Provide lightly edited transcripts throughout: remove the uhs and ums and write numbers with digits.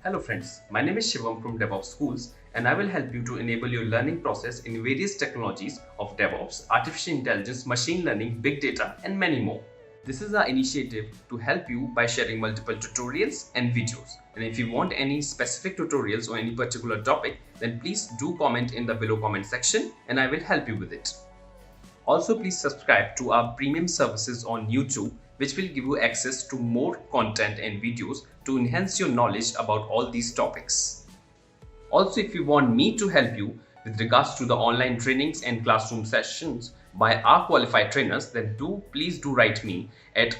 Hello friends, my name is Shivam from DevOps Schools and I will help you to enable your learning process in various technologies of DevOps, artificial intelligence, machine learning, big data and many more. This is our initiative to help you by sharing multiple tutorials and videos. And if you want any specific tutorials or any particular topic, then please do comment in the below comment section and I will help you with it. Also, please subscribe to our premium services on YouTube, which will give you access to more content and videos to enhance your knowledge about all these topics. Also, if you want me to help you with regards to the online trainings and classroom sessions by our qualified trainers, then please do write me at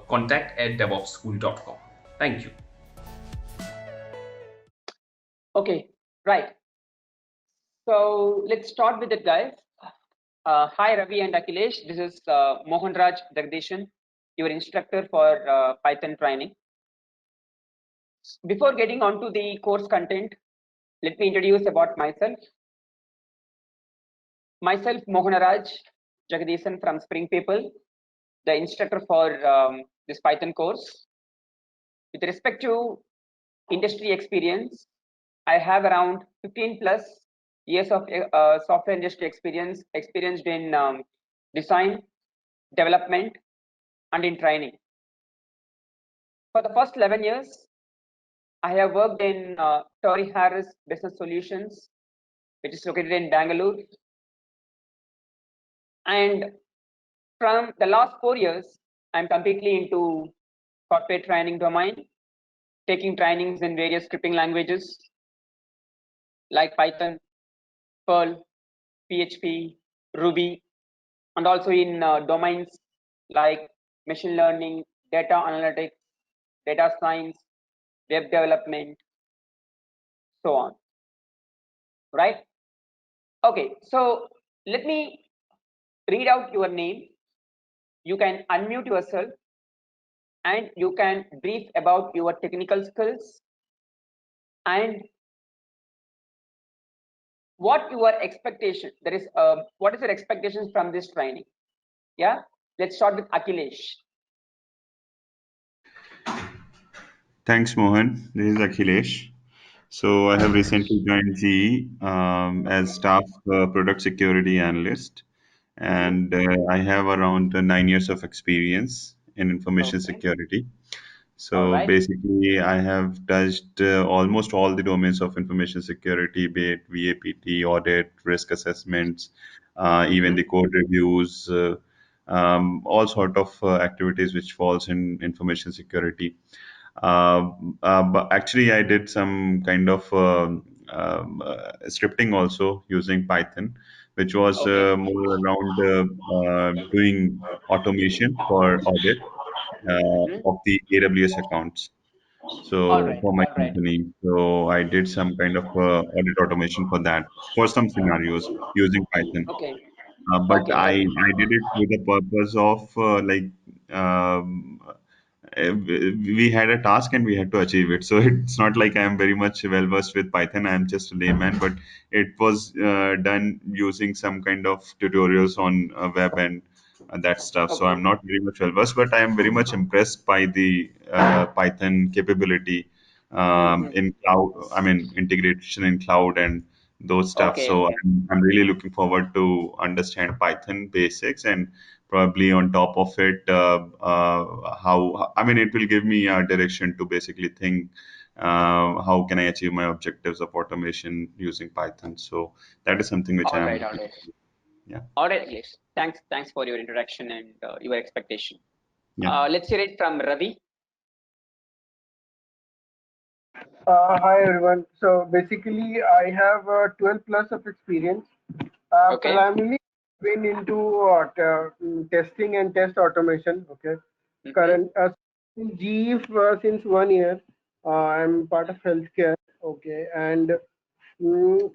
contact@devopsschool.com. Thank you. Okay, right. So let's start with it, guys. Hi, Ravi and Akhilesh. This is Mohan Raj Jagdishan, your instructor for Python training. Before getting on to the course content, let me introduce about myself. Myself, Mohan Raj Jagdishan from Spring People, the instructor for this Python course. With respect to industry experience, I have around 15 plus years of software industry experience, experienced in design, development, and in training. For the first 11 years, I have worked in Torrey Harris Business Solutions, which is located in Bangalore. And from the last 4 years, I'm completely into software training domain, taking trainings in various scripting languages like Python, Perl, PHP, Ruby, and also in domains like machine learning, data analytics, data science, web development, so on. Right? Okay, so let me read out your name. You can unmute yourself and you can brief about your technical skills and what your expectation. There is what is your expectations from this training? Yeah, let's start with Akhilesh. Thanks, Mohan. This is Akhilesh. So I have recently joined GE as staff product security analyst, and I have around 9 years of experience in information Okay. security. All So right. basically, I have touched almost all the domains of information security, be it VAPT, audit, risk assessments, even the code reviews, all sort of activities which falls in information security. But actually, I did some kind of scripting also using Python, which was Okay. more around doing automation for audit of the AWS accounts. All So right. for my All right. company, so I did some kind of audit automation for that for some scenarios using Python. Okay. But Okay. Right. I did it with the purpose of um, we had a task and we had to achieve it. So it's not like I am very much well versed with Python. I am just a layman, but it was done using some kind of tutorials on web and that stuff. So Okay. I'm not very much well versed, but I am very much impressed by the Python capability in cloud. I mean, integration in cloud and those stuff. Okay. So Okay. I'm really looking forward to understand Python basics and probably on top of it how I mean it will give me a direction to basically think how can I achieve my objectives of automation using Python. So that is something which All I am right. All looking right. for. Yeah. All right, Akhilesh. Thanks. Thanks for your introduction and your expectation. Yeah. Let's hear it from Ravi. Hi everyone. So basically, I have 12 plus of experience. Okay. Primarily been into testing and test automation. Okay. Mm-hmm. Current in GE since 1 year. I'm part of healthcare. Okay, and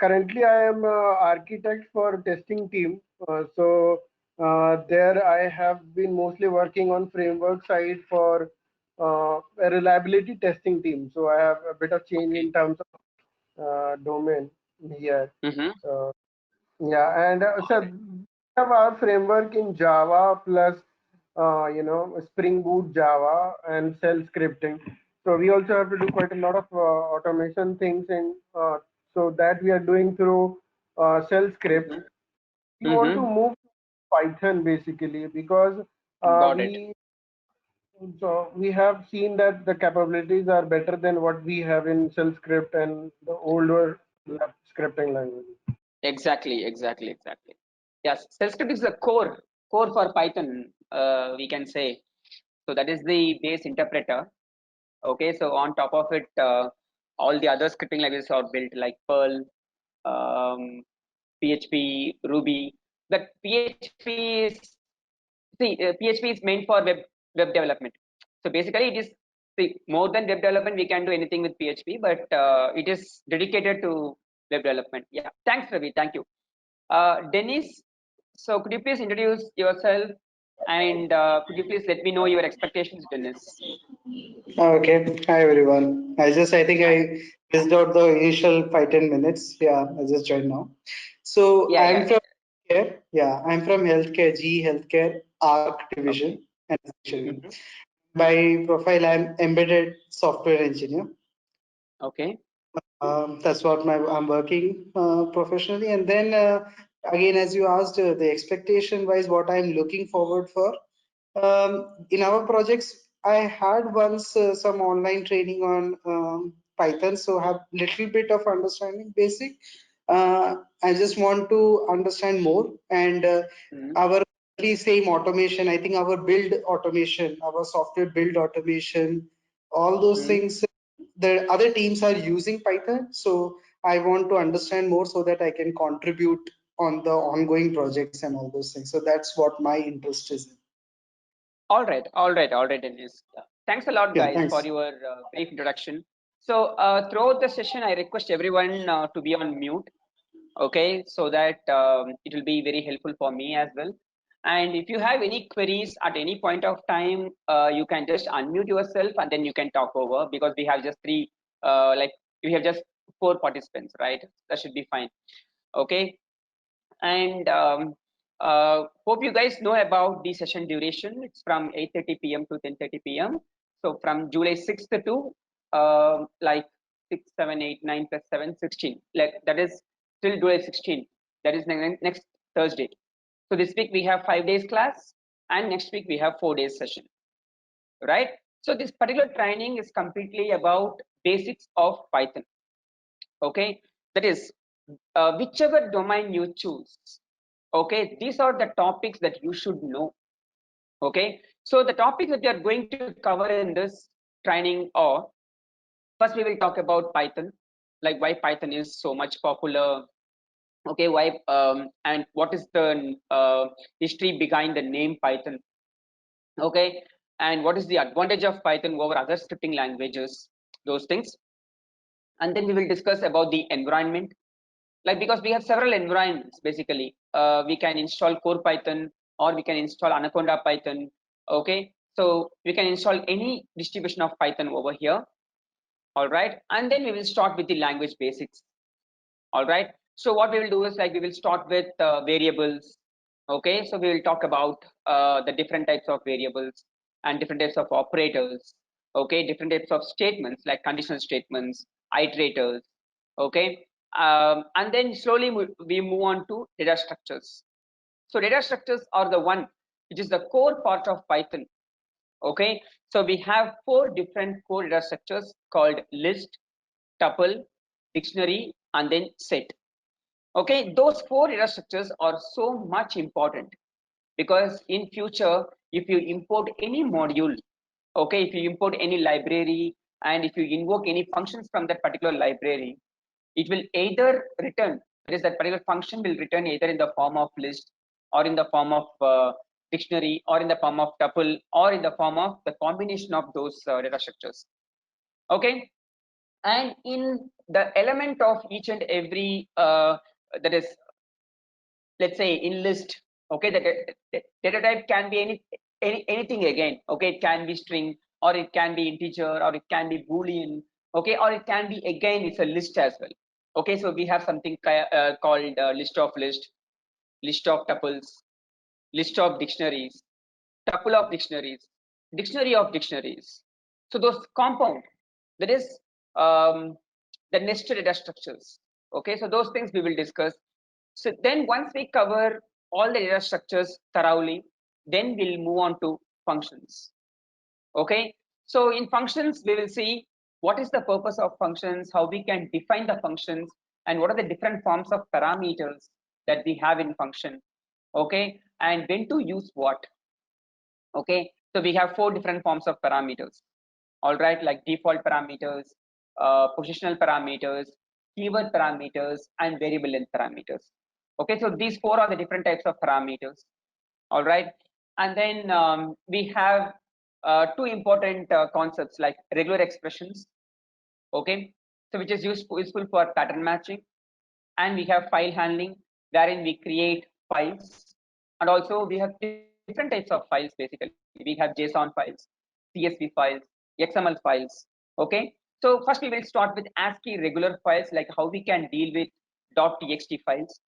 currently I am architect for testing team. There I have been mostly working on framework side for a reliability testing team. So I have a bit of change Okay. in terms of domain here. Mm-hmm. Uh, yeah, and so we have our framework in Java plus Spring Boot Java and shell scripting. So we also have to do quite a lot of automation things, and so that we are doing through shell scripts. We want to move to Python basically because Got it. we have seen that the capabilities are better than what we have in shell script and the older scripting language. Exactly. Yes, shell script is the core for Python. We can say so. That is the base interpreter. Okay, so on top of it, all the other scripting languages are built like Perl, PHP, Ruby. But PHP is PHP is meant for web development. So basically, it is more than web development. We can do anything with PHP, but it is dedicated to web development. Yeah, thanks, Ravi. Thank you, Dennis. So could you please introduce yourself and could you please let me know your expectations, Dennis? Okay. Hi everyone. I think Hi. I missed out the initial 5-10 minutes. Yeah, I just joined now. So Yeah, I'm yeah. from healthcare. Yeah, I'm from healthcare, GE Healthcare, ARC Okay. division. And actually, Mm-hmm. by profile, I'm embedded software engineer. Okay. That's what I'm working professionally. And then again, as you asked, the expectation wise, what I'm looking forward for. In our projects, I had once some online training on Python, so have little bit of understanding, basic. I just want to understand more, and Mm-hmm. our same automation. I think our build automation, our software build automation, all those Mm-hmm. things. The other teams are using Python, so I want to understand more so that I can contribute on the ongoing projects and all those things. So that's what my interest is in. All right, Dennis. Thanks a lot, Yeah, guys, for thanks. your brief introduction. So throughout the session, I request everyone to be on mute, okay, so that it will be very helpful for me as well. And if you have any queries at any point of time, you can just unmute yourself and then you can talk over because we have just we have just 4 participants, right? That should be fine. Okay, and hope you guys know about the session duration. It's from 8:30 p.m. to 10:30 p.m. So from July 6th to like 6, 7, 8, 9 plus 7, 16. Like that is till July 16. That is next Thursday. So this week we have 5 days class, and next week we have 4 days session. Right. So this particular training is completely about basics of Python. Okay, that is whichever domain you choose. Okay, these are the topics that you should know. Okay, so the topics that we are going to cover in this training are, first we will talk about Python, like why Python is so much popular. Okay, why and what is the history behind the name Python. Okay, and what is the advantage of Python over other scripting languages, those things. And then we will discuss about the environment, like because we have several environments basically. We can install core Python or we can install Anaconda Python. Okay, so we can install any distribution of Python over here. All right, and then we will start with the language basics. All right, so what we will do is like we will start with variables. Okay, so we will talk about the different types of variables and different types of operators. Okay, different types of statements like conditional statements, iterators. Okay, and then slowly we move on to data structures. So data structures are the one which is the core part of Python. Okay, so we have 4 different core data structures called list, tuple, dictionary, and then set. Okay, those 4 data structures are so much important because in future, if you import any module, okay, if you import any library and if you invoke any functions from that particular library, it will either return, that is that particular function will return either in the form of list or in the form of dictionary or in the form of tuple or in the form of the combination of those data structures. Okay, and in the element of each and every that is, let's say in list, okay, the data type can be anything again. Okay, it can be string or it can be integer or it can be boolean. Okay, or it can be again it's a list as well. Okay, so we have something called list of list, list of tuples, list of dictionaries, tuple of dictionaries, dictionary of dictionaries. So those compound, That is the nested data structures. Okay, so those things we will discuss. So then once we cover all the data structures thoroughly, then we'll move on to functions. Okay, so in functions we will see what is the purpose of functions, how we can define the functions, and what are the different forms of parameters that we have in function. Okay, and when to use what. Okay, so we have 4 different forms of parameters. All right, like default parameters, positional parameters, keyword parameters, and variable length parameters. Okay, so these 4 are the different types of parameters. All right, and then we have 2 important concepts like regular expressions. Okay, so which is useful for pattern matching, and we have file handling, wherein we create files, and also we have different types of files. Basically, we have JSON files, CSV files, XML files. Okay, so first we will start with ASCII regular files, like how we can deal with .txt files,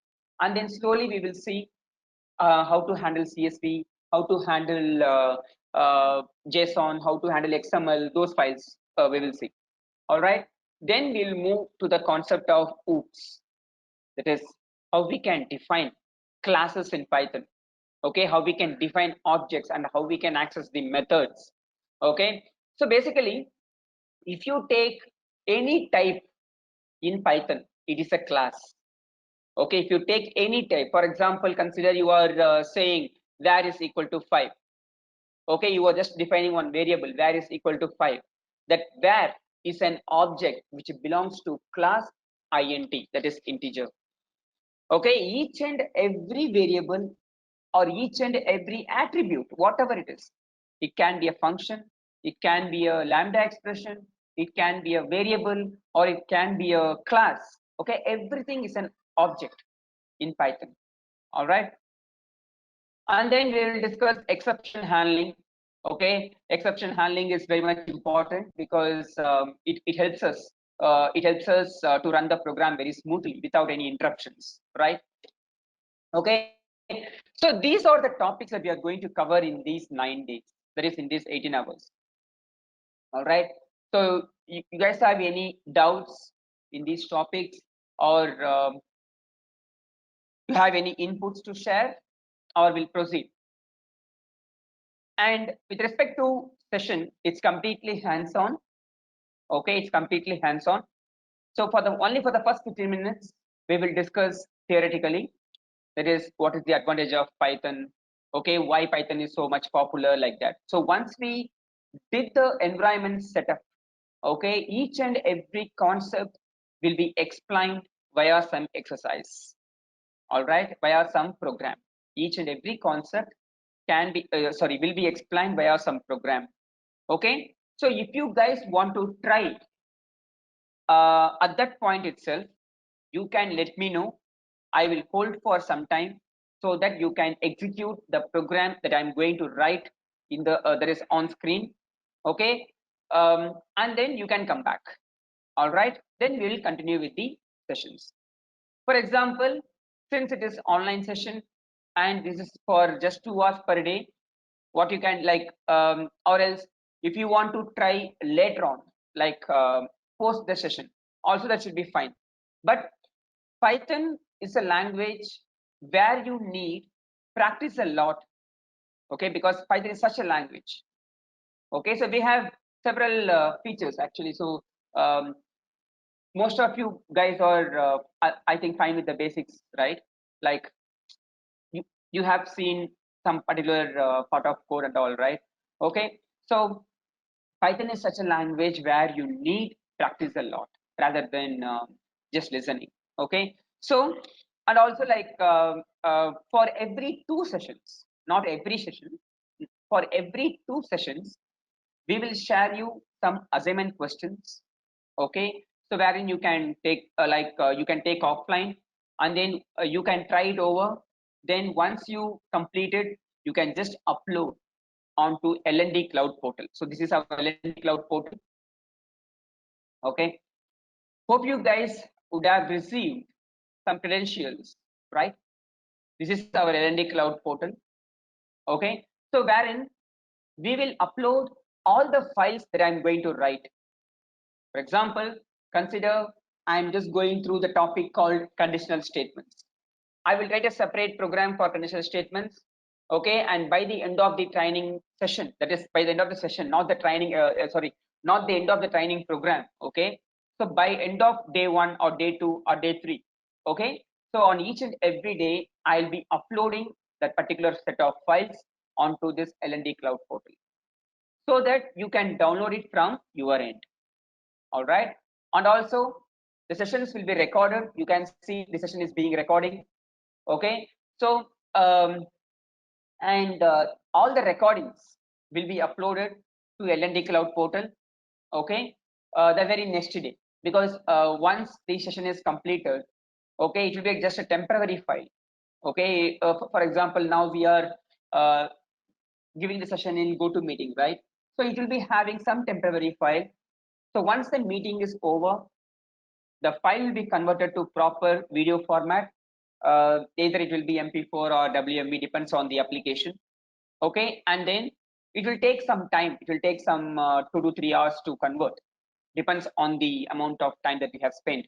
and then slowly we will see how to handle CSV, how to handle JSON, how to handle XML. Those files we will see. All right, then we'll move to the concept of OOPs. That is how we can define classes in Python. Okay, how we can define objects and how we can access the methods. Okay, so basically if you take any type in Python, it is a class. Okay, if you take any type, for example, consider you are saying var is equal to 5. Okay, you are just defining one variable, var is equal to 5. That var is an object which belongs to class int, that is integer. Okay, each and every variable or each and every attribute, whatever it is, it can be a function, it can be a lambda expression, it can be a variable, or it can be a class. Okay, everything is an object in Python. All right, and then we will discuss exception handling. Okay, exception handling is very much important because it helps us to run the program very smoothly without any interruptions, right? Okay, so these are the topics that we are going to cover in these 9 days, that is in these 18 hours. All right, so you guys have any doubts in these topics, or you have any inputs to share, or we'll proceed? And with respect to session, it's completely hands-on. Okay, it's completely hands-on. So for the only for the first 15 minutes, we will discuss theoretically. That is, what is the advantage of Python? Okay, why Python is so much popular, like that. So once we did the environment setup, okay, each and every concept will be explained via some exercise. All right, via some program. Each and every concept can be will be explained via some program. Okay, so if you guys want to try at that point itself, you can let me know. I will hold for some time so that you can execute the program that I'm going to write in the that is on screen. Okay, and then you can come back. All right, then we will continue with the sessions. For example, since it is online session and this is for just 2 hours per day, what you can like, or else if you want to try later on, like post the session, also that should be fine. But Python is a language where you need practice a lot. Okay, because Python is such a language. Okay, so we have several features actually. So most of you guys are I think fine with the basics, right? Like you have seen some particular part of code and all, right? Okay, so Python is such a language where you need practice a lot rather than just listening. Okay, so and also like for every 2 sessions, not every session, for every 2 sessions, we will share you some assignment questions. Okay, so wherein you can take you can take offline, and then you can try it over. Then once you complete it, you can just upload onto LND Cloud Portal. So this is our LND Cloud Portal. Okay, hope you guys would have received some credentials, right? This is our LND Cloud Portal. Okay, so wherein we will upload all the files that I'm going to write. For example, consider I'm just going through the topic called conditional statements. I will write a separate program for conditional statements. Okay, and by the end of the training session, that is by the end of the session, not the training, not the end of the training program. Okay, so by end of day 1 or day 2 or day 3, okay, so on each and every day, I'll be uploading that particular set of files onto this L&D cloud portal so that you can download it from your end. All right, and also the sessions will be recorded. You can see the session is being recording. Okay, so all the recordings will be uploaded to L&D cloud portal. Okay, the very next day, because once the session is completed, okay, it will be just a temporary file. Okay, for example, now we are giving the session in GoToMeeting, right? So it will be having some temporary file. So once the meeting is over, the file will be converted to proper video format. Either it will be MP4 or WMV, depends on the application. Okay, and then it will take some time. It will take some 2 to 3 hours to convert. Depends on the amount of time that we have spent.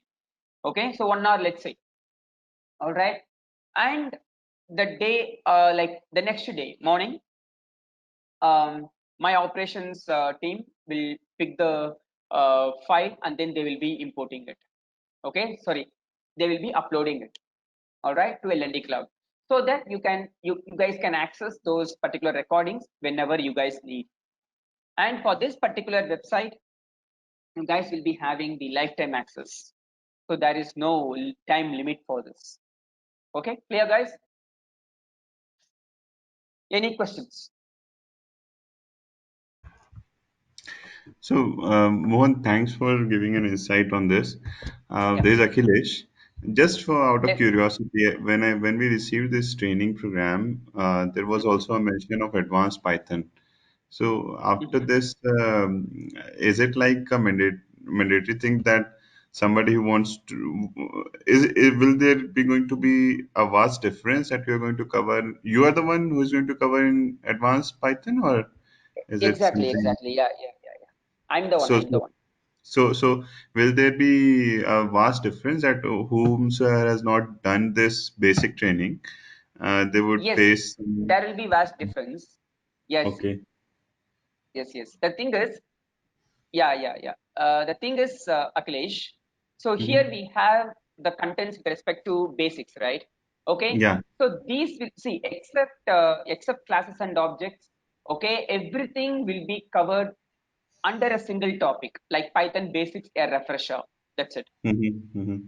Okay, so 1 hour, let's say. All right, and the day, like the next day morning, my operations team will pick the file and then they will be importing it. Okay, sorry, they will be uploading it. All right, to L&D cloud, so that you guys can access those particular recordings whenever you guys need. And for this particular website, you guys will be having the lifetime access, so there is no time limit for this. Okay, clear, guys? Any questions? So, Mohan, thanks for giving an insight on this. Yeah. There's Akhilesh. Just for out of Yes. curiosity, when we received this training program, there was also a mention of advanced Python. So after this, is it like a mandatory thing that somebody who wants to will there be going to be a vast difference that you're going to cover? You are the one who is going to cover in advanced Python, or is it Exactly, something? yeah. I'm the one. So I'm the one. so will there be a vast difference that whomsoever has not done this basic training, they would Yes, face some, there will be vast difference. Yes, okay. yes. The thing is, yeah. The thing is, Akhilesh, so here Hmm. we have the contents with respect to basics, right? Okay, Yeah. so these will see, except classes and objects, okay, everything will be covered under a single topic, like Python basics, a refresher. That's it. Hmm.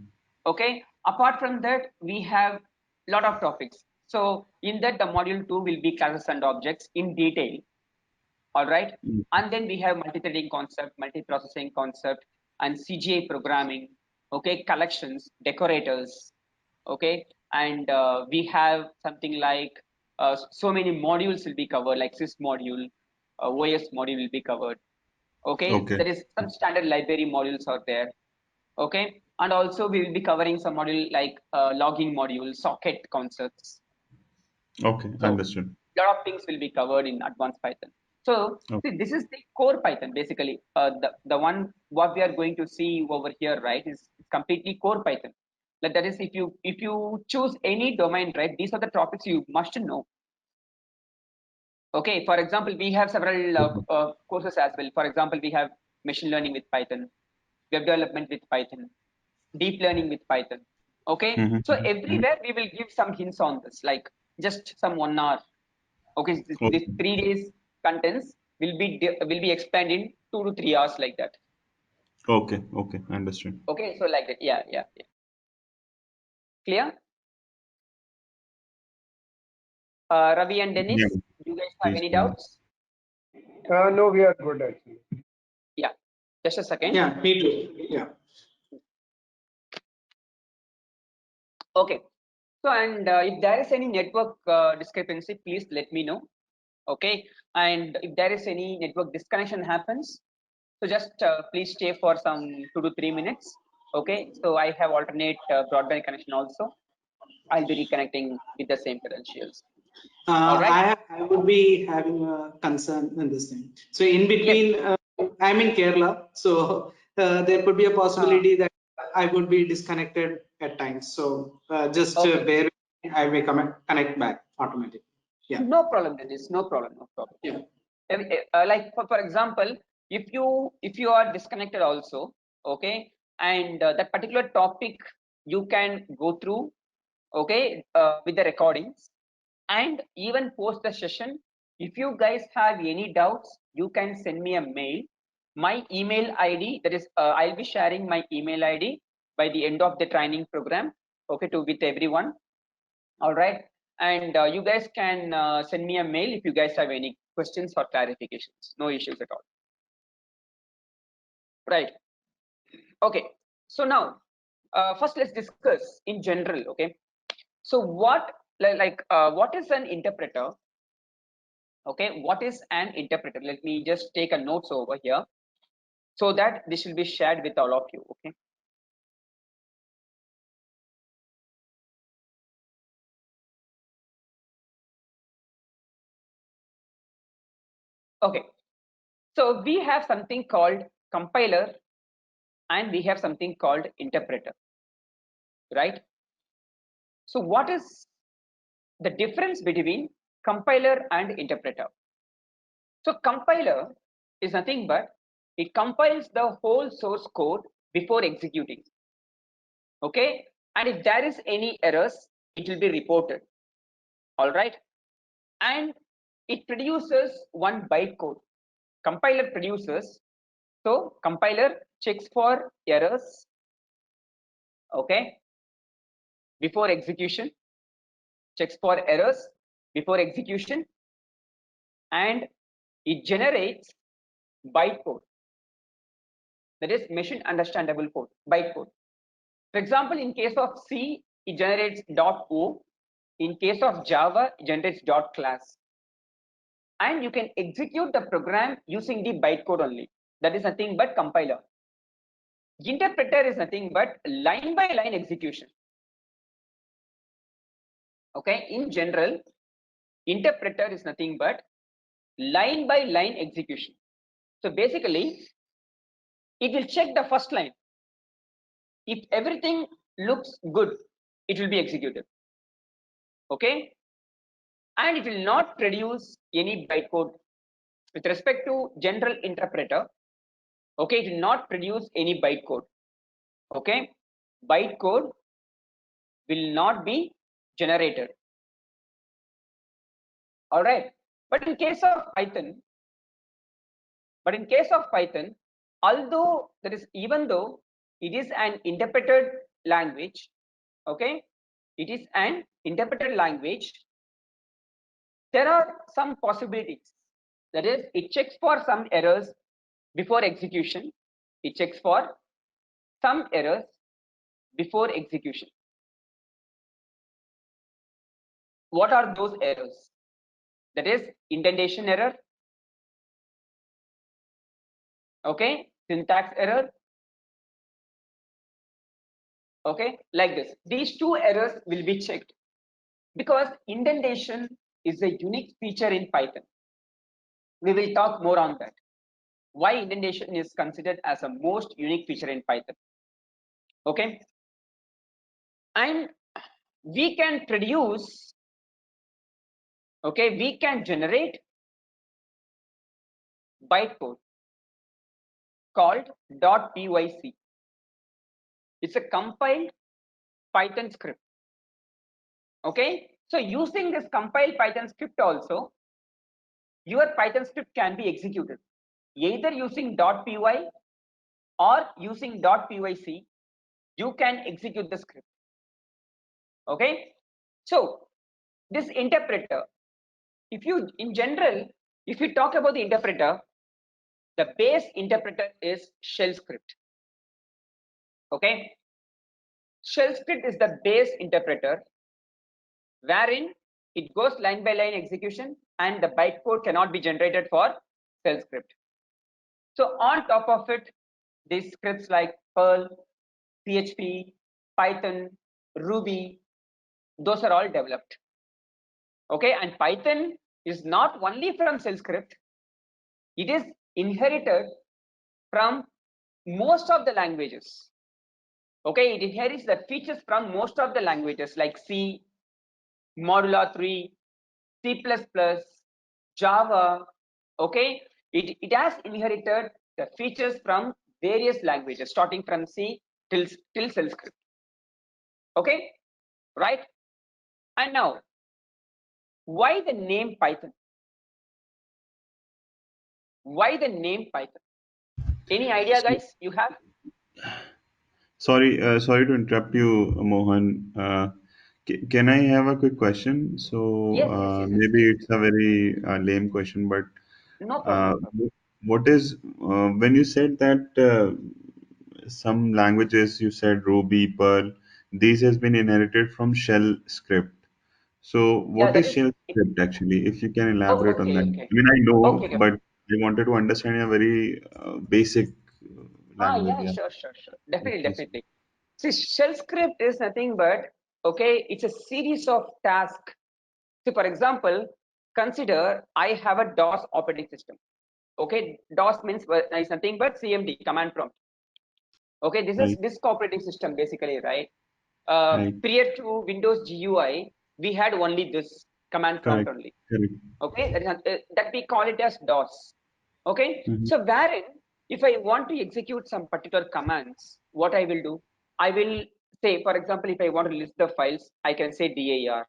Okay, apart from that, we have lot of topics. So in that, the module 2 will be classes and objects in detail. All right, and then we have multi-threading concept, multi-processing concept, and CGI programming. Okay, collections, decorators. Okay, and we have something like so many modules will be covered, like sys module, OS module will be covered. Okay, Okay. there is some standard library modules out there. Okay, and also we will be covering some module like logging module, socket concepts. Okay. So Understood. a lot of things will be covered in advanced Python. So Okay. see, this is the core Python basically. The one what we are going to see over here, right, is completely core Python. That is, if you choose any domain, right, these are the topics you must know. Okay, for example, we have several courses as well. For example, we have machine learning with Python, web development with Python, deep learning with Python. Okay, so Mm-hmm. everywhere we will give some hints on this, like just some 1 hour. Okay, this Okay. 3 days contents will be explained in 2 to 3 hours, like that. Okay. Okay. Understood. Okay, so like that, yeah. Clear? Ravi and Dennis, Yeah. do you guys have Please any go ahead. doubts? No, we are good actually. Yeah, just a second. Yeah, me too. Yeah. Okay, so and if there is any network discrepancy, please let me know. Okay, and if there is any network disconnection happens, so just please stay for some 2 to 3 minutes. Okay, so I have alternate broadband connection also. I'll be reconnecting with the same credentials. All right. I would be having a concern in this thing. So in Yes. between, I'm in Kerala, so there could be a possibility that I would be disconnected at times. So just Okay. bear with me. I may connect back automatically. Yeah. No problem, Dennis. No problem. No problem. Yeah. Like for example, if you are disconnected also, okay, and that particular topic you can go through, okay, with the recordings, and even post the session. If you guys have any doubts, you can send me a mail. My email ID, that is, I'll be sharing my email ID by the end of the training program, okay, with everyone. All right, and you guys can send me a mail if you guys have any questions or clarifications. No issues at all. Right. Okay. So now, first let's discuss in general. Okay. So what what is an interpreter? Okay, what is an interpreter? Let me just take a notes over here so that this will be shared with all of you. Okay. Okay. So we have something called compiler and we have something called interpreter, right? So what is the difference between compiler and interpreter? So compiler is nothing but it compiles the whole source code before executing. Okay, and if there is any errors, it will be reported. All right, and it produces one bytecode. Compiler produces, so compiler checks for errors, okay, before execution, checks for errors before execution, and it generates bytecode, that is machine understandable code, bytecode. For example, in case of C, it generates .o. In case of Java, it generates .class. And you can execute the program using the bytecode only. That is nothing but compiler. Interpreter is nothing but line by line execution. Okay, in general, interpreter is nothing but line by line execution. So basically, it will check the first line. If everything looks good, it will be executed. Okay, and it will not produce any bytecode. With respect to general interpreter, okay, it will not produce any bytecode. Okay, bytecode will not be generated. All right, but in case of Python, although that is, even though it is an interpreted language, okay, it is an interpreted language, there are some possibilities. That is, it checks for some errors before execution. It checks for some errors before execution. What are those errors? That is indentation error, okay, syntax error, okay, like this. These two errors will be checked because indentation is a unique feature in Python. We will talk more on that. Why indentation is considered as a most unique feature in Python. Okay, and we can produce, okay, we can generate bytecode called .pyc. It's a compiled Python script. Okay, so using this compiled Python script also, your Python script can be executed either using .py or using .pyc. You can execute the script. Okay, so this interpreter, if you in general, if you talk about the interpreter, the base interpreter is shell script. Okay, shell script is the base interpreter wherein it goes line by line execution and the bytecode cannot be generated for shell script. So on top of it, these scripts like Perl, PHP, Python, Ruby, those are all developed. Okay, and Python is not only from shell script, it is inherited from most of the languages. Okay, it inherits the features from most of the languages like C, Modula 3, C++, Java. Okay, it has inherited the features from various languages starting from C till shell script. Okay, right? And now, why the name Python? Why the name Python? Any idea, guys, you have? Sorry to interrupt you, Mohan. Can I have a quick question? So Yes, maybe please. it's a very lame question, but No problem, uh, no problem. what is when you said that some languages, you said Ruby, Perl, these has been inherited from shell script. So Yeah, what that is is shell it. script actually? If you can Oh, elaborate on that. okay. I mean, I know, Okay. but I wanted to understand in a very basic language. Yeah, Yeah, sure. Definitely, please. definitely. See, shell script is nothing but, okay, it's a series of tasks. See, for example, consider I have a DOS operating system. Okay, DOS means is nothing but CMD, command prompt. Okay, this is Right, disk operating system basically, right? right, Prior to Windows GUI, we had only this command prompt correct, only. correct. Okay, that we call it as DOS. Okay, Mhm. so wherein if I want to execute some particular commands, what I will do, I will say, for example, if I want to list the files, I can say dir.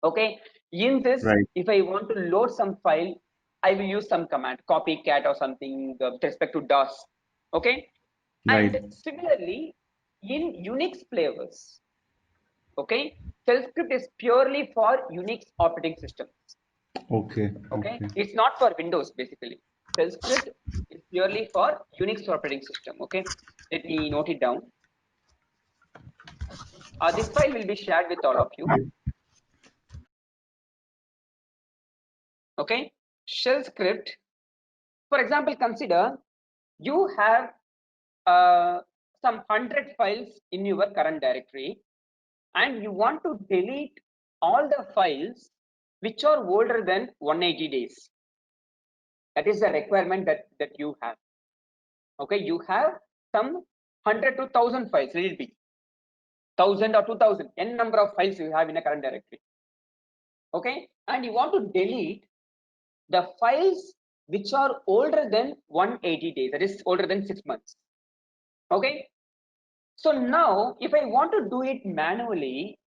Okay, in this, Right, if I want to load some file, I will use some command, copycat or something with respect to DOS. Okay, and right. similarly, in Unix flavors, okay, shell script is purely for Unix operating systems. Okay, Okay, okay. it's not for Windows basically. Shell script is purely for Unix operating system. Okay, let me note it down. This file will be shared with all of you. Okay, shell script. For example, consider you have some 100 files in your current directory, and you want to delete all the files which are older than 180 days. That is the requirement that you have. Okay, you have some 100 to 1000 files, let it be 1000 or 2000, n number of files you have in a current directory. Okay, and you want to delete the files which are older than 180 days, that is older than 6 months. Okay, so now if I want to do it manually,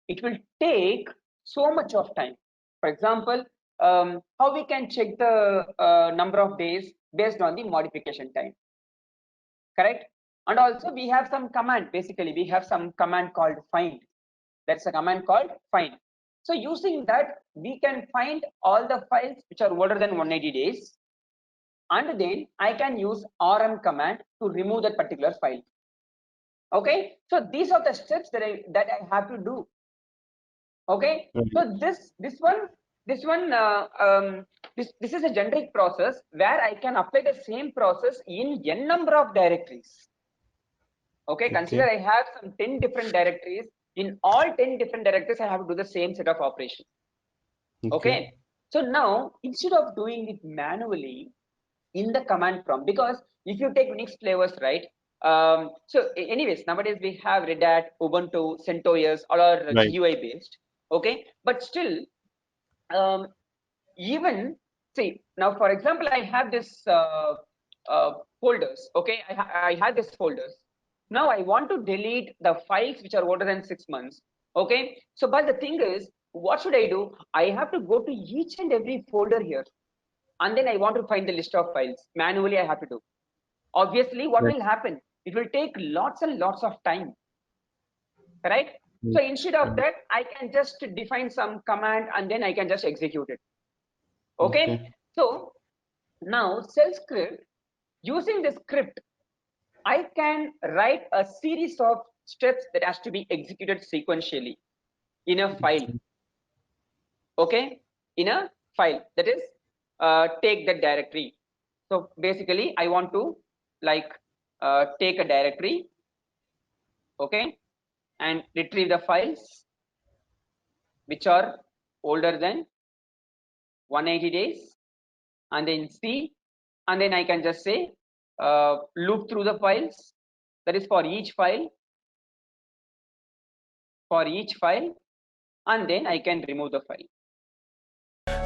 it will take so much of time. For example, how we can check the number of days based on the modification time, correct? And also we have some command, basically we have some command called find. That's a command called find. So using that, we can find all the files which are older than 180 days, and then I can use rm command to remove that particular file. Okay, so these are the steps that I have to do. Okay, Right. so this is a generic process where I can apply the same process in n number of directories. Okay, consider Okay, I have some 10 different directories. In all 10 different directories, I have to do the same set of operations. okay. Okay, so now instead of doing it manually in the command prompt, because if you take Unix flavors, right? So anyways, nowadays we have Red Hat, Ubuntu, CentOS, all are Right, GUI based. Okay, but still, um, even see now, for example, I have this folders. Okay, I have this folders. Now I want to delete the files which are older than 6 months. Okay, so but the thing is, what should I do? I have to go to each and every folder here, and then I want to find the list of files manually. I have to do. Obviously, what right, will happen? It will take lots and lots of time, right? right, So instead of right. that, I can just define some command and then I can just execute it. Okay, Okay, so now shell script, using the script, I can write a series of steps that has to be executed sequentially in a file. Okay, in a file, that is take the directory. So basically I want to like take a directory, okay, and retrieve the files which are older than 180 days, and then see, and then I can just say loop through the files, that is for each file, and then I can remove the file.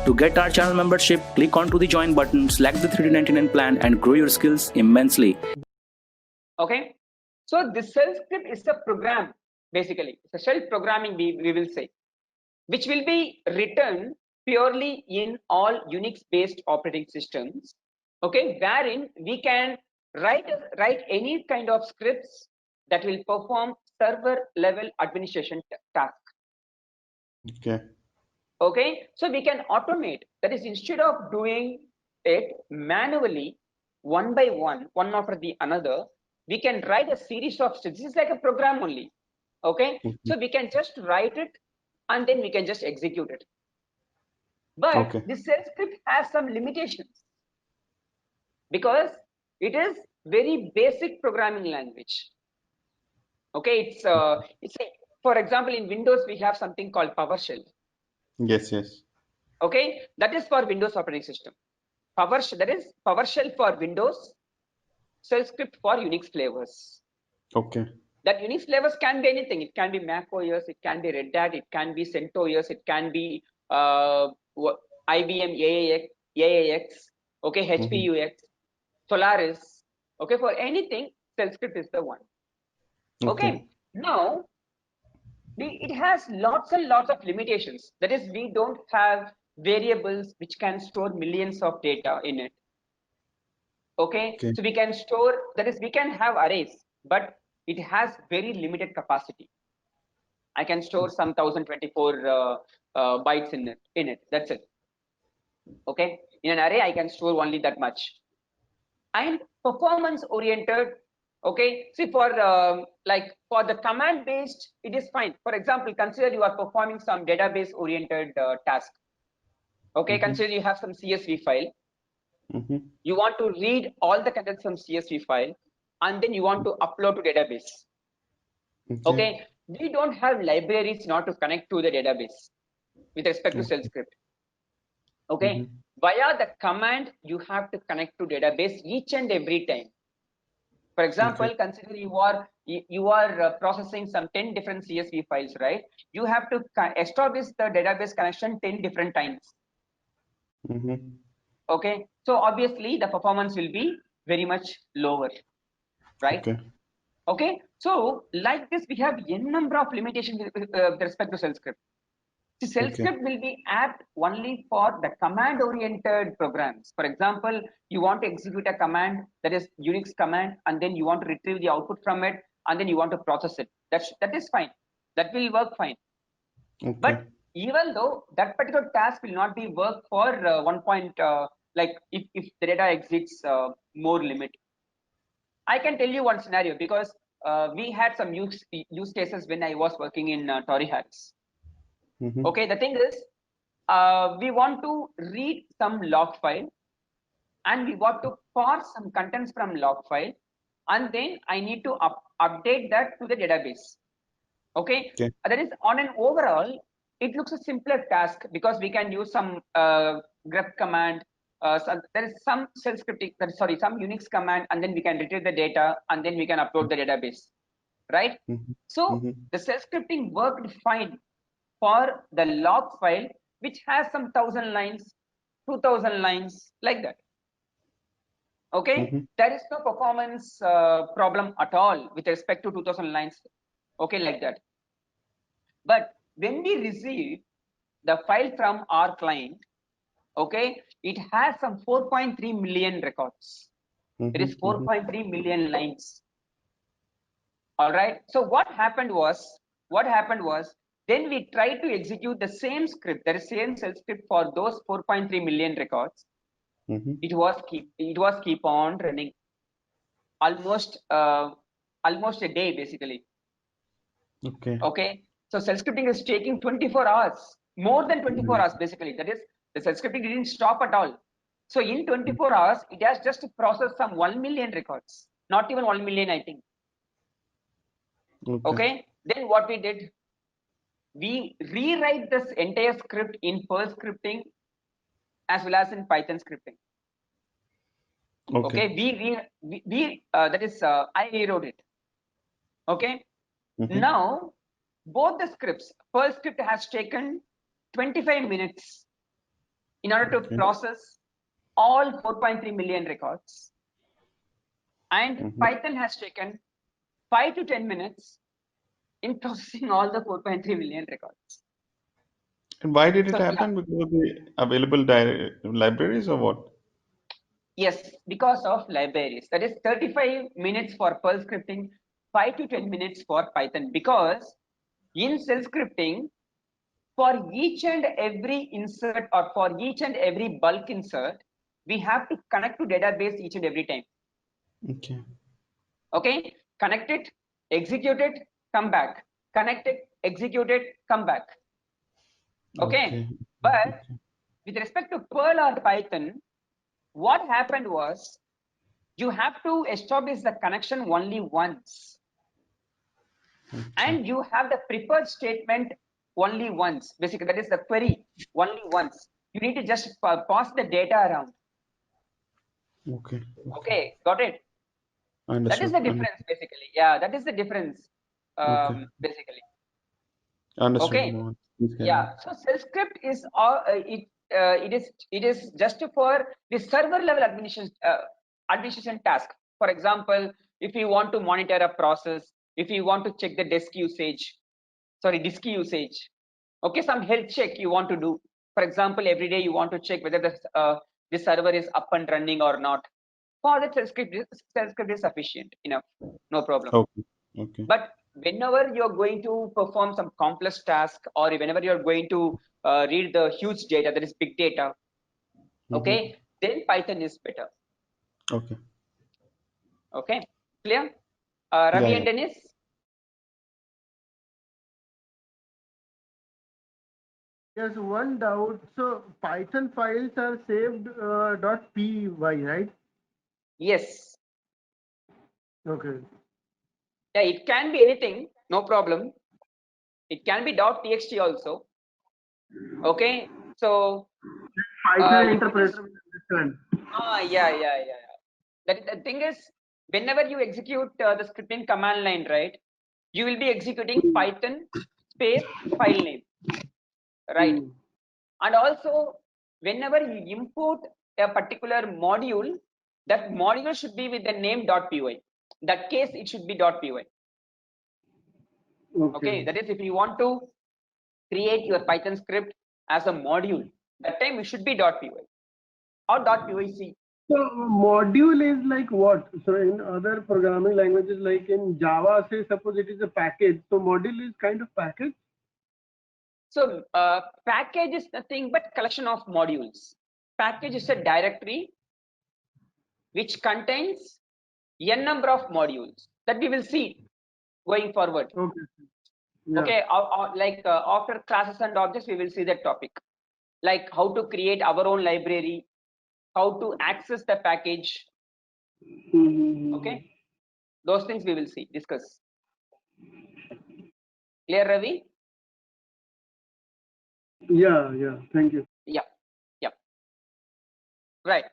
To get our channel membership, click onto the join button, select the 3D99 plan and grow your skills immensely. Okay, so this shell script is a program, basically it's a shell programming, we will say, which will be written purely in all Unix based operating systems, okay, wherein we can write any kind of scripts that will perform server level administration task. Okay, so we can automate, that is, instead of doing it manually one by one after the another, we can write a series of steps. This is like a program only. Okay, so we can just write it and then we can just execute it. But this shell script has some limitations because it is very basic programming language. Okay, it's for example, in Windows we have something called PowerShell. Yes. Okay, that is for Windows operating system. That is PowerShell for Windows, shell script for Unix flavors. Okay. That Unix flavors can be anything. It can be Mac OS, it can be Red Hat, it can be CentOS, it can be IBM AAX, okay, HPUX, Solaris. Okay, for anything, shell script is the one. Okay, now it has lots and lots of limitations. That is, we don't have variables which can store millions of data in it. Okay, so we can store, that is, we can have arrays, but it has very limited capacity. I can store some 1024 bytes in it. That's it. Okay, in an array I can store only that much. And performance oriented. Okay, see, for for the command based, it is fine. For example, consider you are performing some database oriented task. Okay, consider you have some CSV file. You want to read all the contents from CSV file and then you want to upload to database. Okay, we don't have libraries in order to connect to the database with respect to shell script. Okay, via the command you have to connect to database each and every time. For example, consider you are processing some 10 different CSV files, right? You have to establish the database connection 10 different times. Okay, so obviously the performance will be very much lower, right? Okay, so like this we have n number of limitations with respect to shell script. The shell script will be apt only for the command oriented programs. For example, you want to execute a command, that is Unix command, and then you want to retrieve the output from it and then you want to process it. That is fine, that will work fine. But even though that particular task will not be work for like if the data exceeds more limit. I can tell you one scenario because we had some use cases when I was working in Tory Hats. Okay, the thing is, we want to read some log file and we want to parse some contents from log file, and then I need to update that to the database. Okay, that is, on an overall, it looks a simpler task because we can use some grep command. So there is some shell scripting, some Unix command, and then we can retrieve the data and then we can upload the database, right? So the shell scripting worked fine for the log file, which has some 1000 lines, 2000 lines, like that. Okay, there is no performance problem at all with respect to 2000 lines. Okay, like that. But when we receive the file from our client, okay, it has some 4.3 million records. It is 4.3 million lines. All right. So what happened was, then we tried to execute the same script, that is same shell script for those 4.3 million records. It was keep on running almost a day basically. Okay. So shell scripting is taking 24 hours, more than 24 hours basically. That is, the shell scripting didn't stop at all. So in 24 hours, it has just processed some 1 million records, not even 1 million, I think. Okay. Then what we did, we rewrite this entire script in Perl scripting as well as in Python scripting. Okay, that is I rewrote it. Okay, now both the scripts, first script has taken 25 minutes in order to process all 4.3 million records, and Python has taken 5 to 10 minutes in processing all the 4.3 million records. And why did it So, happen? yeah. Because of the available libraries or what? Yes, because of libraries. That is 35 minutes for Perl scripting, 5 to 10 minutes for Python. Because in shell scripting, for each and every insert or for each and every bulk insert, we have to connect to database each and every time. Okay. Okay, connect it, execute it, come back. Connect it, execute it, come back. Okay, but with respect to Perl or Python, what happened was you have to establish the connection only once, and you have the preferred statement only once. Basically, that is the query only once. You need to just pass the data around. Okay. Okay, got it? Understood. That is the difference, basically. Yeah, that is the difference, basically. Understood. Okay. Yeah. So shell script is it is just for the server level administration task. For example, if you want to monitor a process, if you want to check the disk usage, okay, some health check you want to do. For example, every day you want to check whether the server is up and running or not. For that, shell script is sufficient enough, no problem. Okay. But whenever you're going to perform some complex task, or whenever you're going to read the huge data, that is big data, okay, then Python is better. Okay, clear? Ravi and Dennis? Yes, one doubt. So Python files are saved .py, right? Yes. Okay. Yeah, it can be anything, no problem. It can be .txt also. Okay, so Python interpreter will understand. yeah. That the thing is, whenever you execute the scripting command line, right, you will be executing Python space file name, right? And also, whenever you import a particular module, that module should be with the name .py. That case, it should be .py. Okay, that is, if you want to create your Python script as a module, that time it should be .py or .pyc. So module is like what? So in other programming languages, like in Java, say suppose it is a package. So module is kind of package. So package is nothing but collection of modules. Package is a directory which contains n number of modules that we will see going forward. Okay. Yeah. Okay, like after classes and objects, we will see that topic, like how to create our own library, how to access the package. Okay, those things we will see, discuss. Clear, Ravi? Yeah. Thank you. Yeah. Right.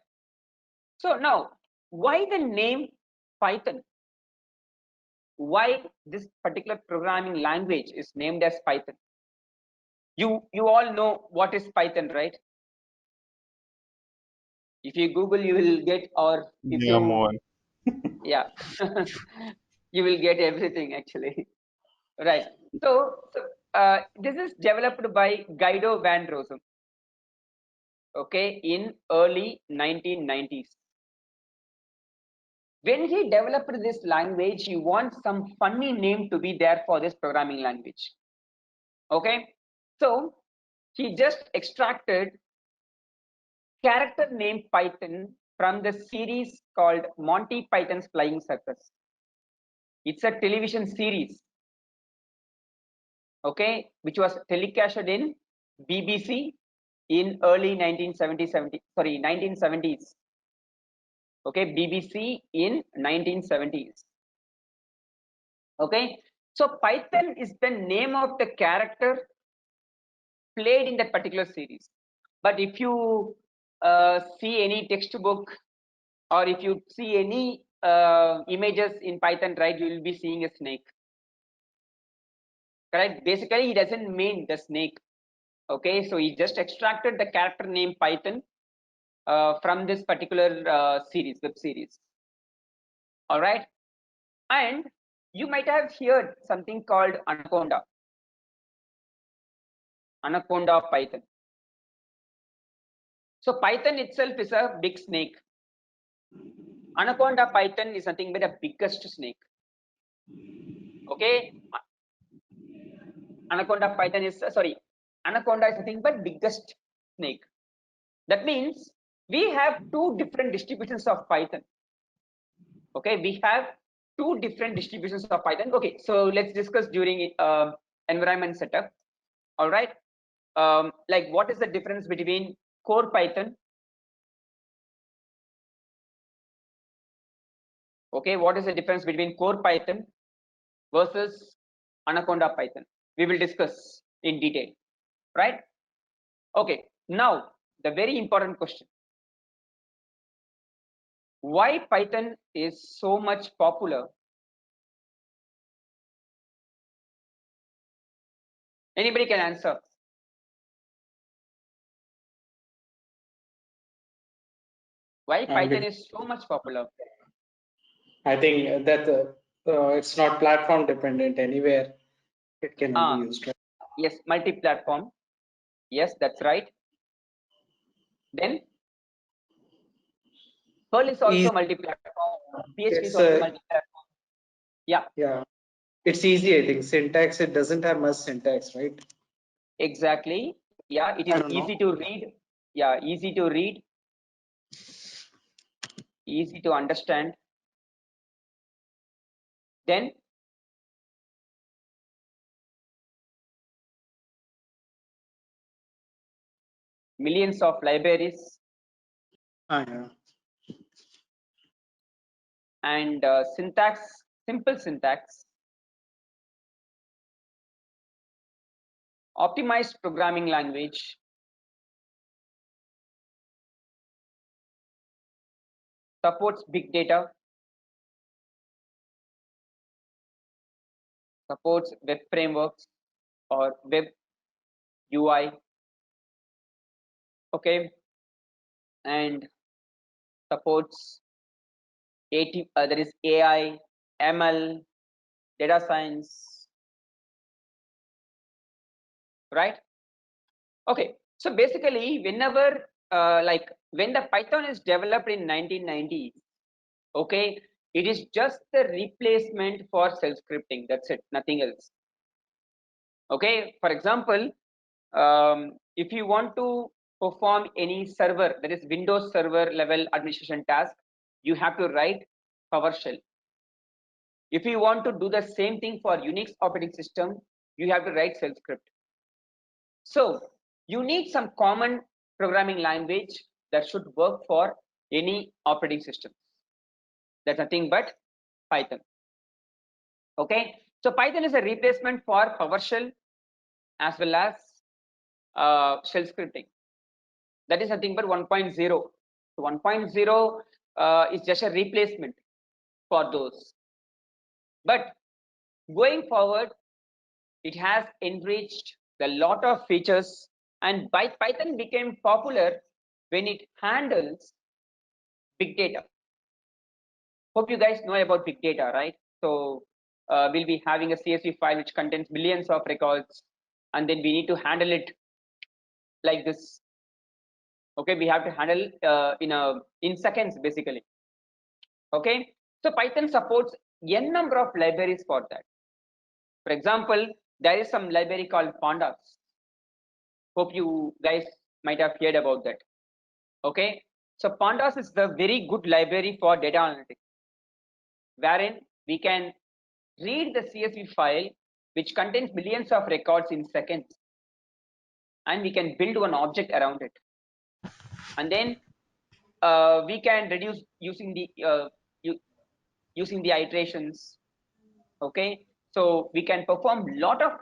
So now, why the name Python? Why this particular programming language is named as Python? You all know what is Python, right? If you Google, you will get, or if yeah, you will get everything actually. Right. So this is developed by Guido van Rossum. Okay, in early 1990s. When he developed this language, he wants some funny name to be there for this programming language. Okay, so he just extracted character name Python from the series called Monty Python's Flying Circus. It's a television series, okay, which was telecast in BBC in early 1970s. Okay, BBC in 1970s. Okay, so Python is the name of the character played in that particular series. But if you see any textbook or if you see any images in Python, right, you will be seeing a snake. Correct? Basically, he doesn't mean the snake. Okay, so he just extracted the character name Python from this particular series, web series. All right, and you might have heard something called Anaconda Python. So Python itself is a big snake. Anaconda Python is nothing but a biggest snake. Okay, Anaconda Python is Anaconda is nothing but biggest snake. That means we have two different distributions of Python. Okay, we have two different distributions of Python. Okay, so let's discuss during environment setup. All right, like what is the difference between core Python? Okay, what is the difference between core Python versus Anaconda Python? We will discuss in detail, right? Okay, now the very important question. Why Python is so much popular? Anybody can answer. Why Python is so much popular? I think that it's not platform dependent. Anywhere it can be used. Right? Yes, multi-platform. Yes, that's right. Then Perl is also multi-platform. PHP is also multi-platform. Yeah. Yeah, it's easy. I think syntax. It doesn't have much syntax, right? Exactly. Yeah, it is easy to read. Yeah, easy to read. Easy to understand. Then millions of libraries. Yeah. And syntax, simple syntax. Optimized programming language. Supports big data. Supports web frameworks or web UI. Okay, and supports there is AI, ML, data science, right? Okay, so basically, whenever like when the Python is developed in 1990s, okay, it is just the replacement for shell scripting. That's it, nothing else. Okay, for example, if you want to perform any server, that is Windows server level administration task, you have to write PowerShell. If you want to do the same thing for Unix operating system, you have to write shell script. So you need some common programming language that should work for any operating system. That's nothing but Python. Okay, so Python is a replacement for PowerShell as well as shell scripting. That is nothing but 1.0. So 1.0 is just a replacement for those. But going forward, it has enriched a lot of features, and Python became popular when it handles big data. Hope you guys know about big data, right? So we'll be having a CSV file which contains millions of records, and then we need to handle it like this. Okay, we have to handle in seconds basically. Okay, so Python supports n number of libraries for that. For example, there is some library called Pandas. Hope you guys might have heard about that. Okay, so Pandas is the very good library for data analytics, wherein we can read the CSV file which contains millions of records in seconds, and we can build one object around it, and then we can reduce using the iterations. Okay, so we can perform lot of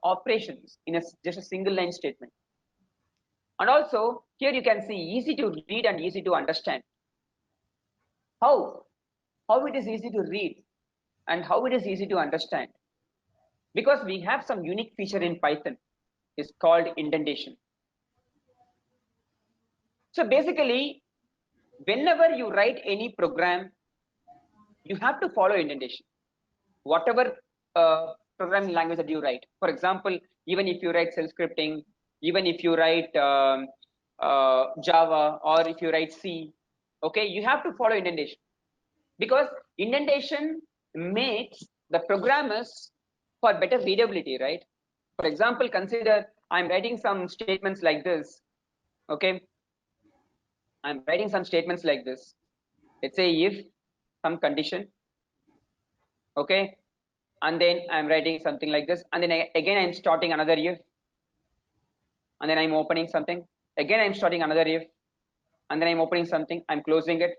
operations in just a single line statement. And also here you can see easy to read and easy to understand. how it is easy to read and how it is easy to understand, because we have some unique feature in Python. It's called indentation. So basically, whenever you write any program, you have to follow indentation, whatever programming language that you write. For example, even if you write self-scripting, even if you write Java, or if you write C, okay, you have to follow indentation, because indentation makes the programmers for better readability, right? For example, consider I'm writing some statements like this, okay? I'm writing some statements like this. Let's say if some condition, okay, and then I'm writing something like this, and then again I'm starting another if, and then I'm opening something, again I'm starting another if, and then I'm opening something, I'm closing it,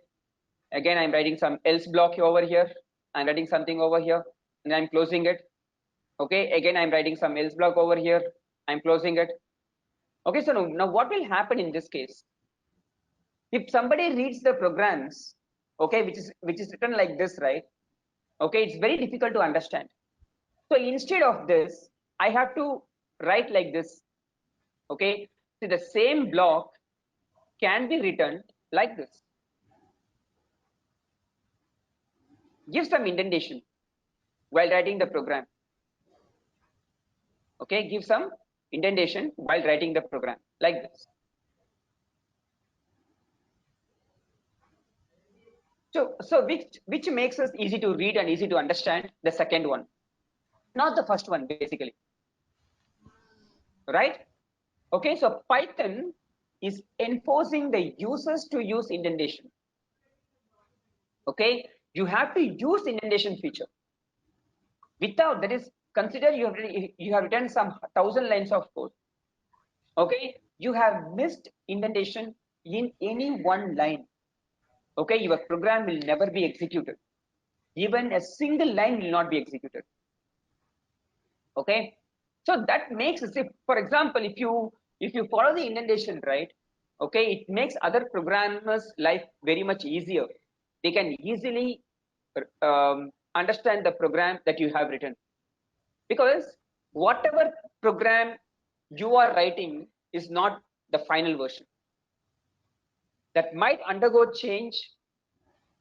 again I'm writing some else block over here, I'm writing something over here, and I'm closing it, okay, again I'm writing some else block over here, I'm closing it. Okay, so now what will happen in this case? If somebody reads the programs, okay, which is written like this, right? Okay, it's very difficult to understand. So instead of this, I have to write like this. Okay, so the same block can be written like this. Give some indentation while writing the program. Okay, give some indentation while writing the program like this. So which makes us easy to read and easy to understand? The second one, not the first one, basically, right? Okay, so Python is enforcing the users to use indentation. Okay, you have to use indentation feature. Without that, is consider you have written some 1,000 lines of code. Okay, you have missed indentation in any one line. Okay, your program will never be executed. Even a single line will not be executed. Okay, so that makes, if for example, if you follow the indentation, right? Okay, it makes other programmers' life very much easier. They can easily understand the program that you have written, because whatever program you are writing is not the final version. That might undergo change,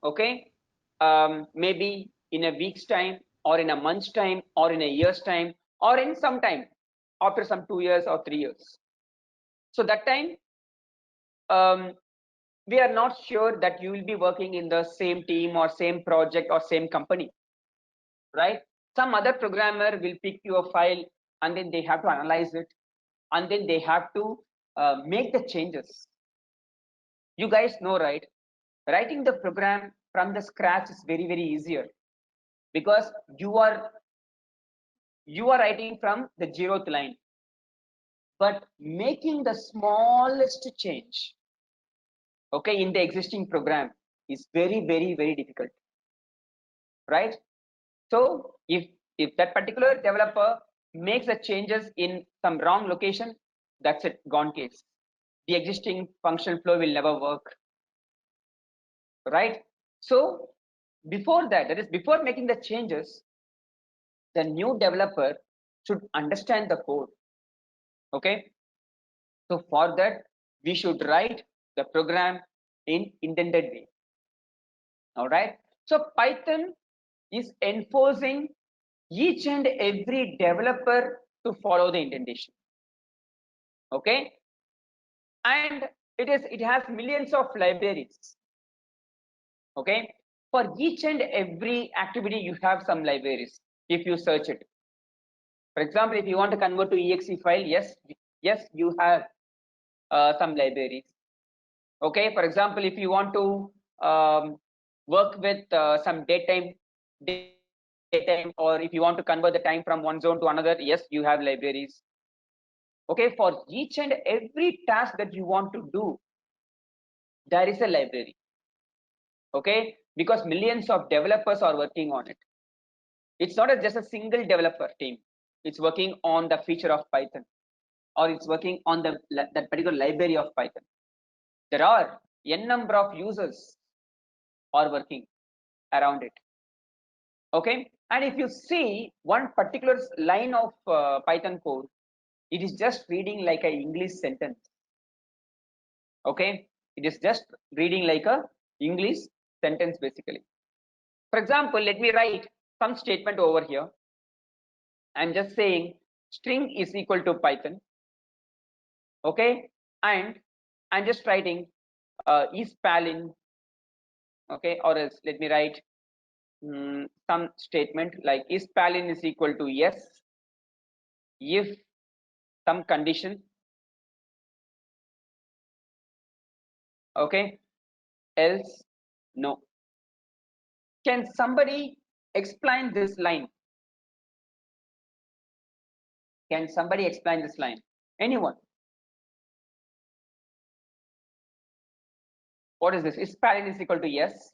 okay, maybe in a week's time, or in a month's time, or in a year's time, or in some time after some 2 years or 3 years. So that time, we are not sure that you will be working in the same team or same project or same company, right? Some other programmer will pick your file, and then they have to analyze it, and then they have to make the changes. You guys know, right? Writing the program from the scratch is very, very easier, because you are writing from the 0th line, but making the smallest change, okay, in the existing program is very, very, very difficult, right? So if that particular developer makes the changes in some wrong location, that's it, gone case. The existing function flow will never work, right? So before that is before making the changes, the new developer should understand the code. Okay, so for that we should write the program in indented way. All right, so Python is enforcing each and every developer to follow the indentation. Okay, and it has millions of libraries. Okay, for each and every activity you have some libraries if you search it. For example, if you want to convert to exe file, yes, you have some libraries. Okay, for example, if you want to work with some datetime, or if you want to convert the time from one zone to another, yes, you have libraries. Okay, for each and every task that you want to do, there is a library. Okay, because millions of developers are working on it. It's not just a single developer team. It's working on the feature of Python, or it's working on that particular library of Python. There are n number of users or working around it. Okay, and if you see one particular line of Python code, it is just reading like an English sentence. Okay, it is just reading like a English sentence basically. For example, let me write some statement over here. I'm just saying string is equal to Python. Okay, and I'm just writing is palin. Okay, or else let me write some statement like is palin is equal to yes if some condition. Okay, else no. Can somebody explain this line? Can somebody explain this line? Anyone? What is this? Is parent is equal to yes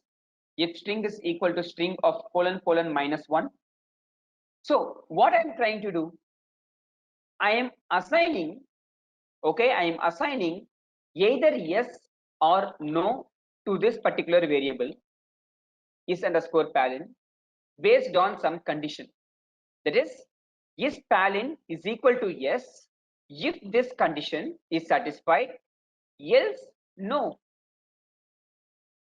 if string is equal to string of colon colon -1. So what I'm trying to do, I am assigning, okay, I am assigning either yes or no to this particular variable is underscore parent based on some condition. That is palin is equal to yes if this condition is satisfied, else no.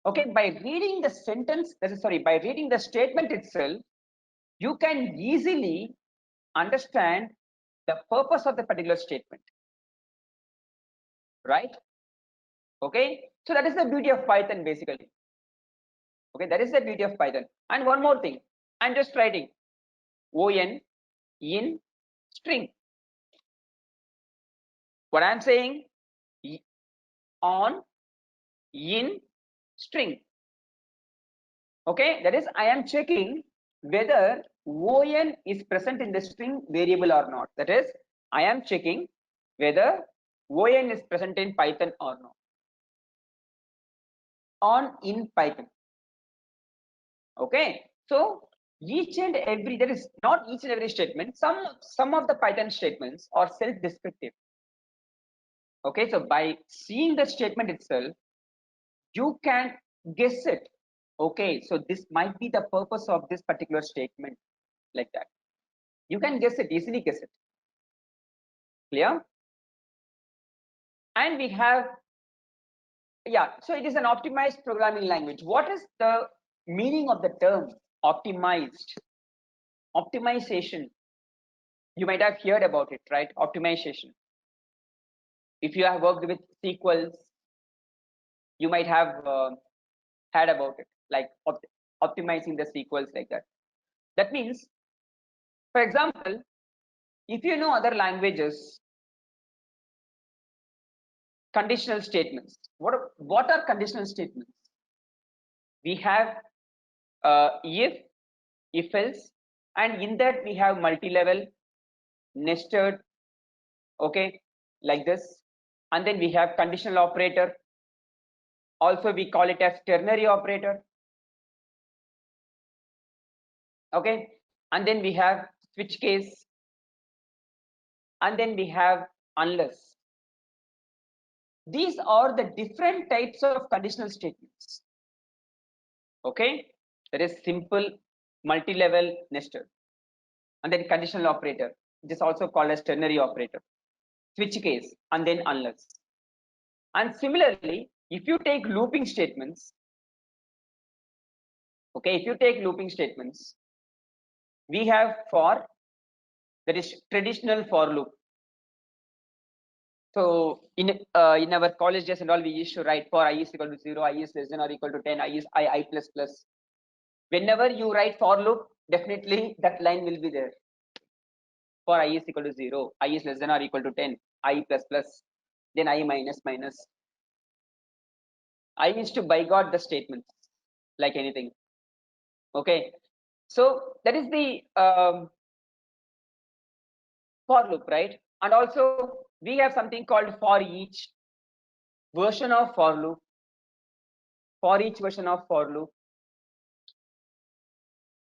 Okay, by reading the sentence, by reading the statement itself, you can easily understand the purpose of the particular statement, right? Okay, so that is the beauty of Python basically. Okay, that is the beauty of Python. And one more thing, I'm just writing on in string. What I'm saying, on in string. Okay, that is I am checking whether on is present in the string variable or not. That is I am checking whether on is present in Python or not. On in Python. Okay, so each and every, there is not each and every statement, some of the Python statements are self-descriptive. Okay, so by seeing the statement itself, you can guess it. Okay, so this might be the purpose of this particular statement, like that. You can guess it, easily guess it. Clear? And we have, yeah, so it is an optimized programming language. What is the meaning of the term optimized? Optimization. You might have heard about it, right? Optimization. If you have worked with SQLs, you might have heard about it, like optimizing the SQLs like that. That means, for example, if you know other languages, conditional statements. What are conditional statements? We have if else, and in that we have multi-level, nested, okay, like this, and then we have conditional operator. Also we call it as ternary operator. Okay, and then we have switch case, and then we have unless. These are the different types of conditional statements. Okay, that is simple, multi-level, nested, and then conditional operator, which is also called as ternary operator, switch case, and then unless. And similarly, if you take looping statements, okay, if you take looping statements, we have for, that is traditional for loop. So in our college days and all, we used to write for I is equal to 0, I is less than or equal to 10, I is I plus plus. Whenever you write for loop, definitely that line will be there. For I is equal to 0, I is less than or equal to 10, I plus plus, then I minus minus. I used to by God the statements like anything. Okay, so that is the for loop, right? And also we have something called for each version of for loop. For each version of for loop.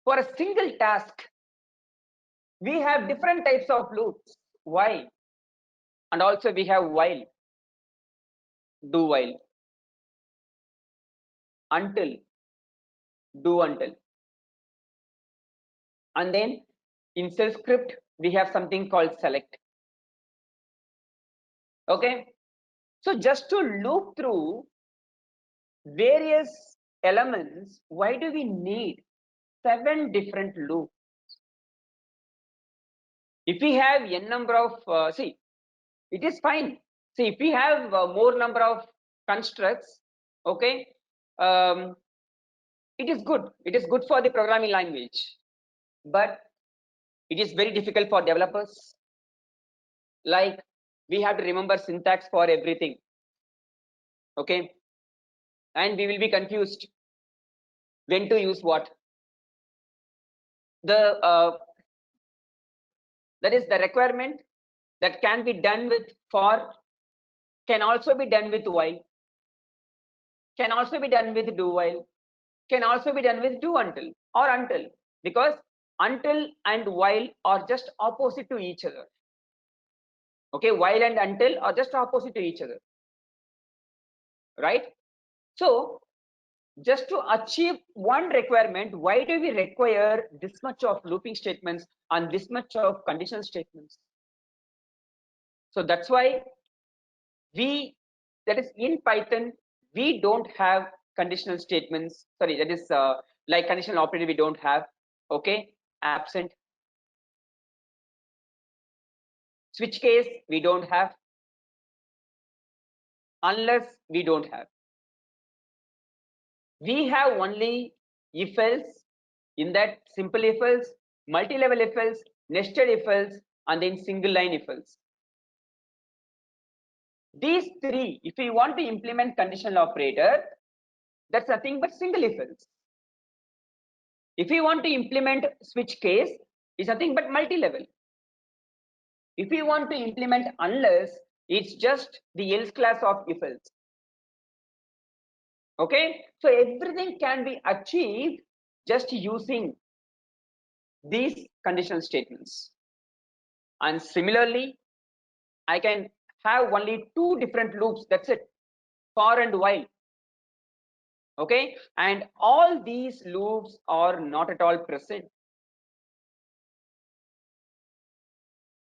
For a single task, we have different types of loops. Why? And also we have while, do while, until, do until. And then in shell script, we have something called select. Okay, so just to loop through various elements, why do we need 7 different loops? If we have n number of, see, it is fine. See, if we have more number of constructs, okay, it is good. It is good for the programming language, but it is very difficult for developers. Like, we have to remember syntax for everything, okay, and we will be confused when to use what. That is the requirement that can be done with for, can also be done with while, can also be done with do while, can also be done with do until or until, because until and while are just opposite to each other. Okay, while and until are just opposite to each other, right? So just to achieve one requirement, why do we require this much of looping statements and this much of conditional statements? So that's why that is in Python, we don't have conditional statements. Sorry, that is like conditional operator we don't have. Okay, absent. Switch case we don't have, unless we don't have. We have only if else, in that simple if else, multi-level if else, nested if else, and then single line if else. These 3, if we want to implement conditional operator, that's nothing but single if else. If we want to implement switch case, it's nothing but multi-level. If we want to implement unless, it's just the else class of if else. Okay, so everything can be achieved just using these conditional statements. And similarly, I can have only 2 different loops, that's it, for and while. Okay, and all these loops are not at all present.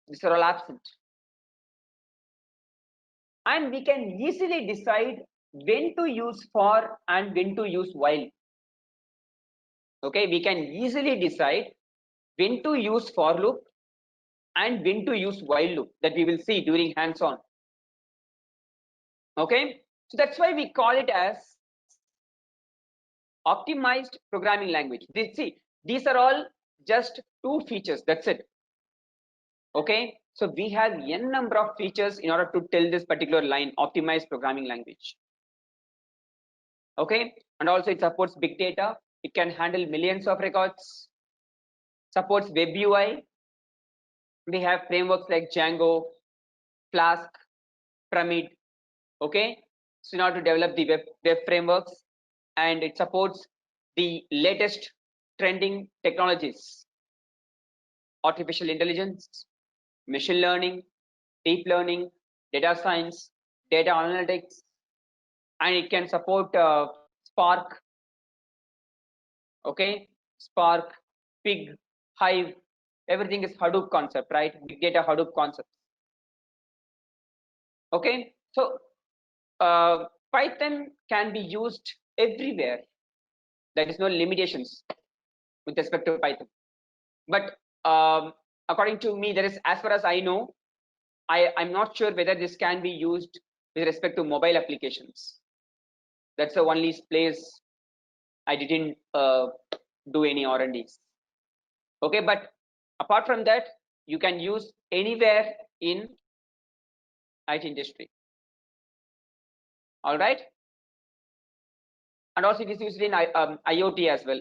These are all absent. And we can easily decide when to use for and when to use while. Okay, we can easily decide when to use for loop and when to use while loop, that we will see during hands-on. Okay, so that's why we call it as optimized programming language. These are all just 2 features, that's it. Okay, so we have n number of features in order to tell this particular line, optimized programming language. Okay, and also it supports big data, it can handle millions of records, supports web UI. We have frameworks like Django, Flask, Pyramid. Okay, so in order to develop the web frameworks, and it supports the latest trending technologies: artificial intelligence, machine learning, deep learning, data science, data analytics, and it can support Spark. Okay, Spark, Pig, Hive, everything is Hadoop concept, right? Big data Hadoop concept. Okay, so Python can be used everywhere. There is no limitations with respect to Python. But according to me, there is, as far as I know, I'm not sure whether this can be used with respect to mobile applications. That's the only place I didn't do any R&Ds. Okay, but apart from that, you can use anywhere in IT industry. All right, and also it is used in IoT as well.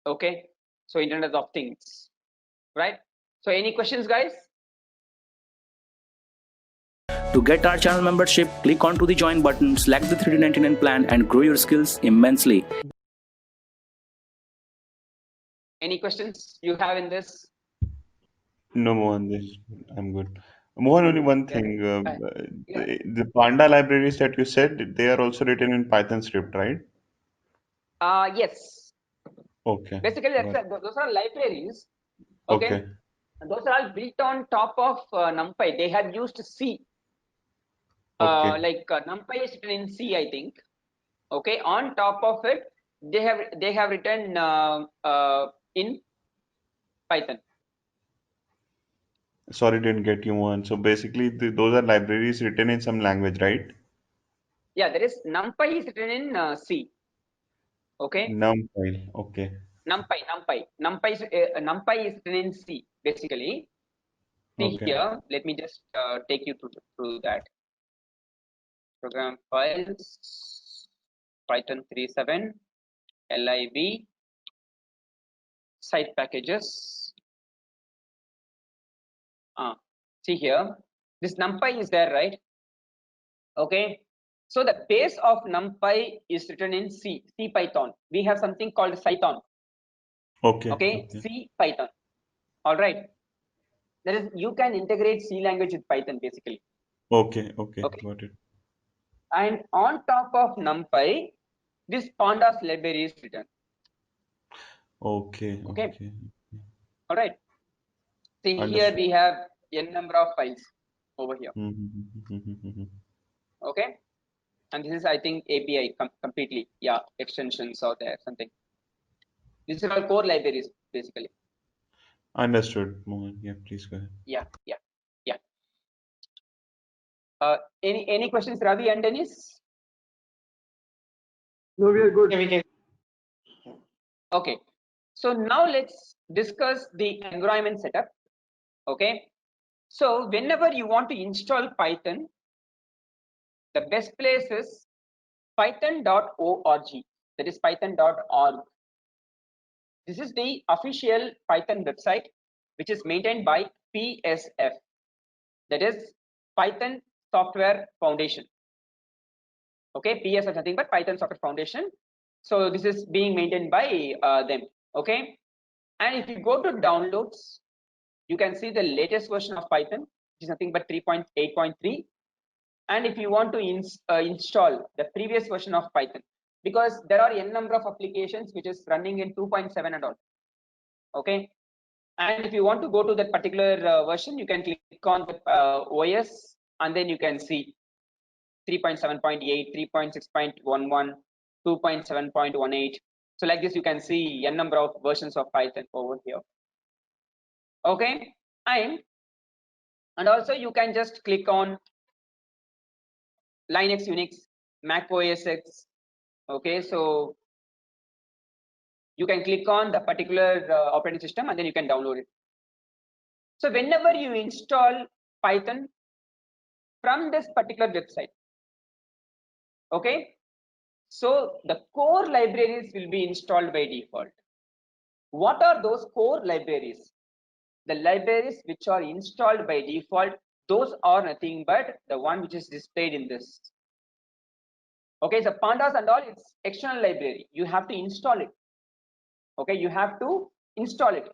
Okay, so Internet of Things, right? So any questions, guys? To get our channel membership, click onto the join button, select the 3D99 plan and grow your skills immensely. Any questions you have in this? No, Mohan, I'm good. Mohan, only one thing. The Panda libraries that you said, they are also written in Python script, right? Yes. Okay. Basically, those are libraries. Okay. Those are all built on top of NumPy. They have used C. NumPy is written in C, I think. Okay. On top of it, they have written in Python. Sorry, didn't get you one. So basically, those are libraries written in some language, right? Yeah, there is NumPy is written in C. Okay. NumPy. Okay. NumPy is written in C. Basically, see here. Let me just take you through that. Program files, Python 3.7, lib, site packages. See here, this NumPy is there, right? Okay. So the base of NumPy is written in C Python. We have something called Python. Okay. C Python. All right. That is, you can integrate C language with Python basically. Okay. Got it. And on top of NumPy, this Pandas library is written. Okay. All right. See here we have n number of files over here. Okay. And this is, I think, API completely. Yeah, extensions or there something. These are all core libraries basically. Understood, Mohan. Yeah, please go ahead. Yeah. Any questions, Ravi and Dennis? No, we are good. Okay. So now let's discuss the environment setup. Okay. So whenever you want to install Python, the best place is python.org. That is python.org. This is the official Python website, which is maintained by PSF. That is Python Software Foundation. Okay, PS is nothing but Python Software Foundation. So this is being maintained by them. Okay, and if you go to downloads, you can see the latest version of Python, which is nothing but 3.8.3. And if you want to install the previous version of Python, because there are n number of applications which is running in 2.7 and all. Okay, and if you want to go to that particular version, you can click on the OS, and then you can see 3.7.8, 3.6.11, 2.7.18. So like this, you can see n number of versions of Python over here. Okay, and also you can just click on Linux, Unix, Mac OS X. Okay, so you can click on the particular operating system and then you can download it. So whenever you install Python from this particular website, okay, so the core libraries will be installed by default. What are those core libraries? The libraries which are installed by default, those are nothing but the one which is displayed in this. Okay, so Pandas and all, it's external library. You have to install it. Okay, you have to install it.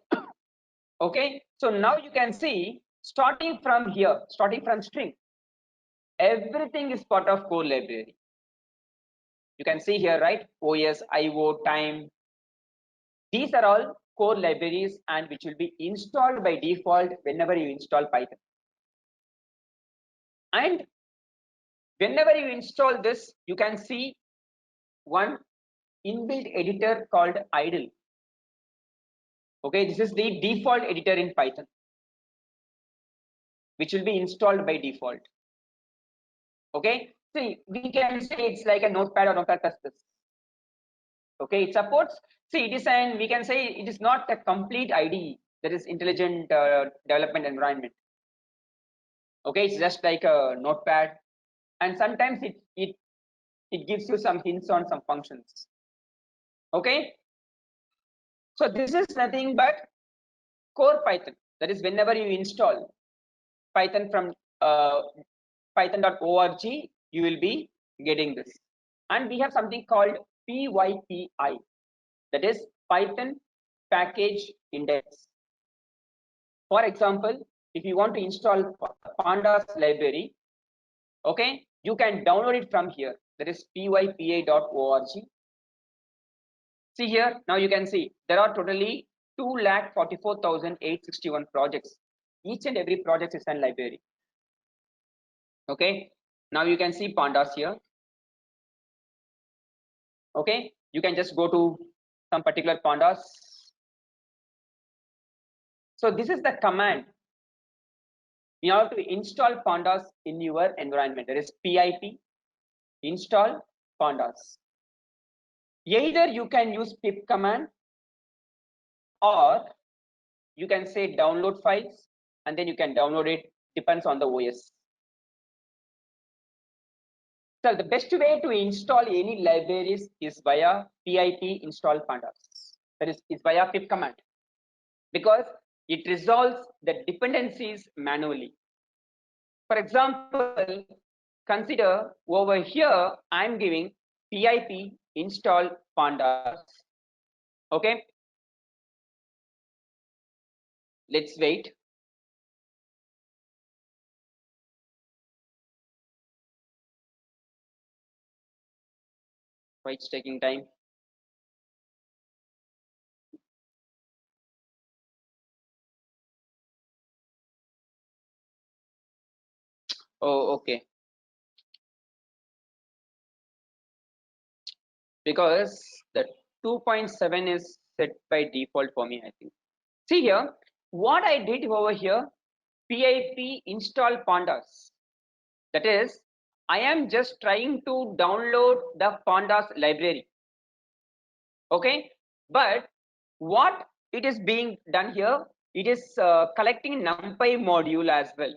Okay, so now you can see, starting from here, starting from string, everything is part of core library. You can see here, right? OS, IO, time. These are all core libraries and which will be installed by default whenever you install Python. And whenever you install this, you can see one inbuilt editor called idle. Okay, this is the default editor in Python, which will be installed by default. Okay, see, we can say it's like a notepad or notepad++. Okay, it supports, see, it is, and we can say it is not a complete IDE, that is intelligent development environment. Okay, it's just like a notepad, and sometimes it gives you some hints on some functions. Okay, so this is nothing but core Python. That is, whenever you install Python from python.org, you will be getting this. And we have something called PYPI, that is Python Package Index. For example, if you want to install Pandas library, okay, you can download it from here. That is pypi.org. See here, now you can see there are totally 2,44,861 projects. Each and every project is a library. Okay, now you can see Pandas here. Okay, you can just go to some particular Pandas. So this is the command. You have to install Pandas in your environment. There is pip install Pandas. Either you can use pip command, or you can say download files and then you can download it, depends on the OS. So the best way to install any libraries is via pip install Pandas. That is via pip command, because it resolves the dependencies manually. For example, consider over here I'm giving pip install Pandas. Okay, let's wait. Why it's taking time? Oh, okay. Because the 2.7 is set by default for me, I think. See here, what I did over here, pip install Pandas. That is, I am just trying to download the Pandas library. Okay, but what it is being done here, it is collecting NumPy module as well.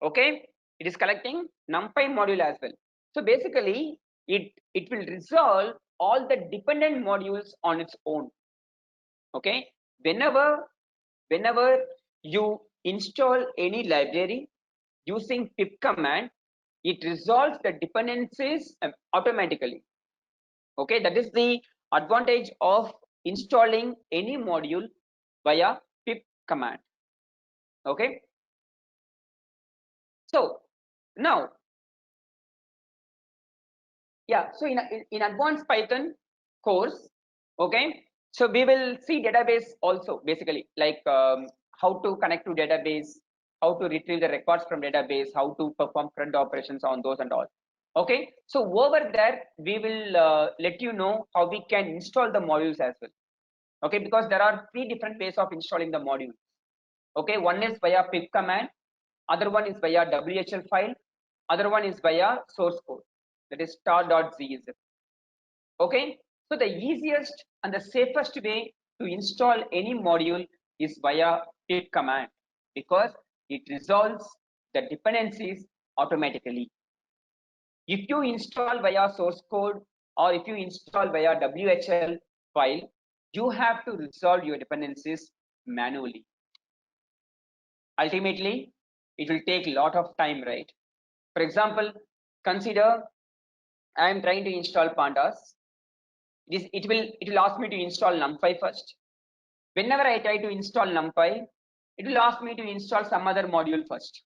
Okay, it is collecting NumPy module as well. So basically, it will resolve all the dependent modules on its own. Okay, whenever you install any library using pip command, it resolves the dependencies automatically. Okay, that is the advantage of installing any module via pip command. Okay, so now, yeah, so in advanced Python course, okay, so we will see database also, basically, like how to connect to database, how to retrieve the records from database, how to perform front operations on those and all. Okay, so over there we will let you know how we can install the modules as well. Okay, because there are 3 different ways of installing the module. Okay, one is via pip command, other one is via WHL file, other one is via source code, that is star.zip. Okay, so the easiest and the safest way to install any module is via pip command, because it resolves the dependencies automatically. If you install via source code or if you install via WHL file, you have to resolve your dependencies manually. Ultimately, it will take a lot of time, right? For example, consider I am trying to install Pandas. It will ask me to install NumPy first. Whenever I try to install NumPy, it will ask me to install some other module first.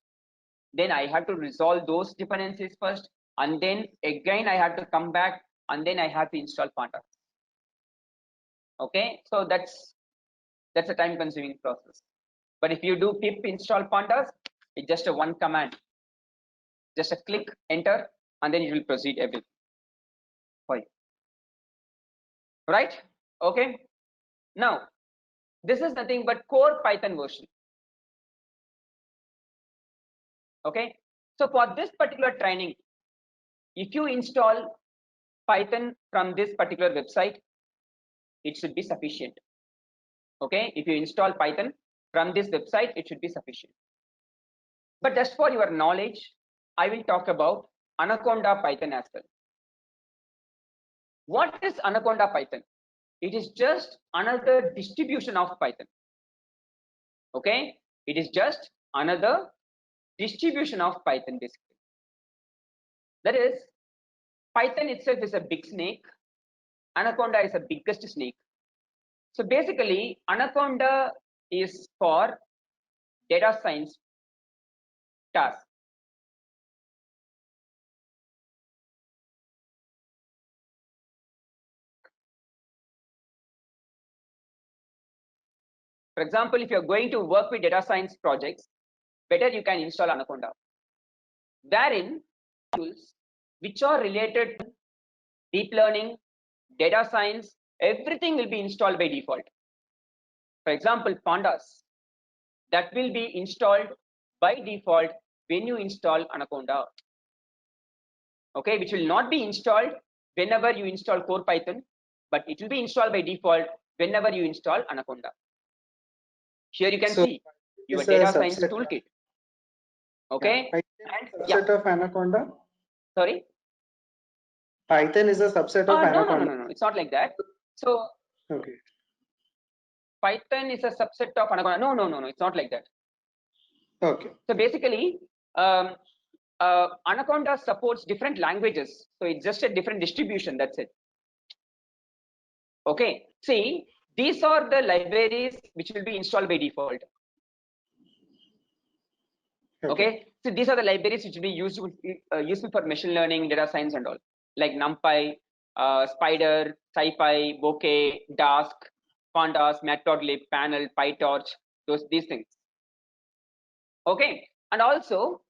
Then I have to resolve those dependencies first, and then again I have to come back, and then I have to install Pandas. Okay, so that's a time-consuming process. But if you do pip install Pandas, it's just a one command, just a click enter, and then it will proceed everything. Fine. Right? Okay. Now, this is nothing but core Python version. Okay. So for this particular training, if you install Python from this particular website, it should be sufficient. Okay. If you install Python from this website, it should be sufficient. But just for your knowledge, I will talk about Anaconda Python as well. What is Anaconda Python? It is just another distribution of Python. Okay, it is just another distribution of Python, basically. That is, Python itself is a big snake. Anaconda is the biggest snake. So basically, Anaconda is for data science tasks. For example, if you're going to work with data science projects, better you can install Anaconda. Therein, tools which are related to deep learning, data science, everything will be installed by default. For example, Pandas, that will be installed by default when you install Anaconda. Okay, which will not be installed whenever you install core Python, but it will be installed by default whenever you install Anaconda. Here you can see your data science toolkit. Okay, subset of Anaconda. Sorry, Python is a subset of Anaconda. No, it's not like that. So okay, Python is a subset of Anaconda. No, it's not like that. Okay. So basically, Anaconda supports different languages, so it's just a different distribution. That's it. Okay. See, these are the libraries which will be installed by default. Okay. So these are the libraries which will be useful for machine learning, data science, and all, like NumPy, Spider, SciPy, Bokeh, Dask, Pandas, Matplotlib, Panel, PyTorch, these things. Okay. And also,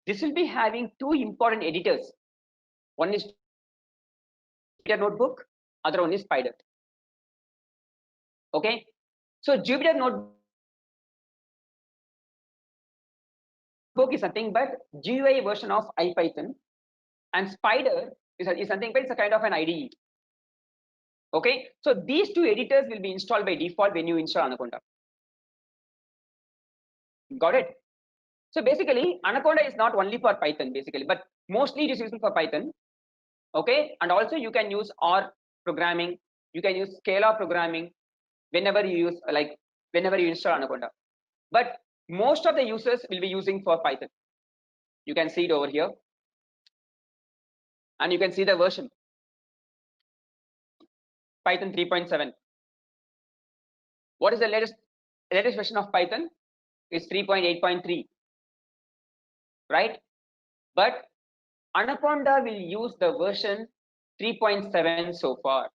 this will be having two important editors. One is Jupyter Notebook, other one is Spider. Okay. So Jupyter Notebook is nothing but GUI version of IPython, and Spider is nothing but it's a kind of an IDE. Okay. So these two editors will be installed by default when you install Anaconda. Got it? So basically, Anaconda is not only for Python, basically, but mostly it is useful for Python. Okay, and also you can use R programming, you can use Scala programming whenever you use, like whenever you install Anaconda. But most of the users will be using for Python. You can see it over here, and you can see the version Python 3.7. What is the latest version of Python? Is 3.8.3, right? But Anaconda will use the version 3.7 so far,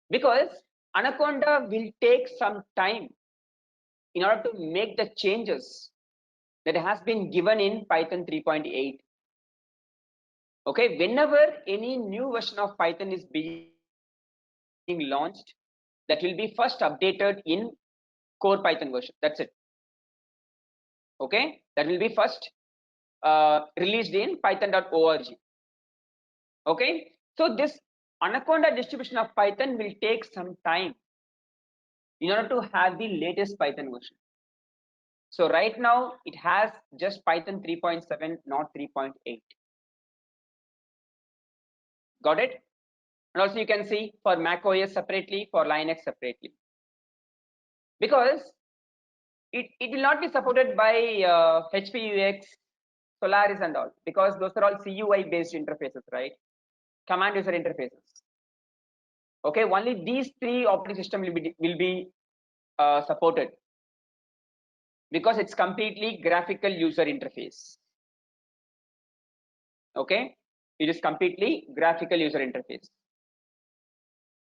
because Anaconda will take some time in order to make the changes that has been given in Python 3.8. Okay, whenever any new version of Python is being launched, that will be first updated in core Python version. That's it. Okay, that will be first released in python.org. Okay, so this Anaconda distribution of Python will take some time in order to have the latest Python version. So right now it has just Python 3.7, not 3.8. Got it? And also you can see for Mac OS separately, for Linux separately, because it will not be supported by HPUX, Solaris and all, because those are all CUI based interfaces, right? Command user interfaces. Okay, only these three operating system will be supported, because it's completely graphical user interface. Okay, it is completely graphical user interface.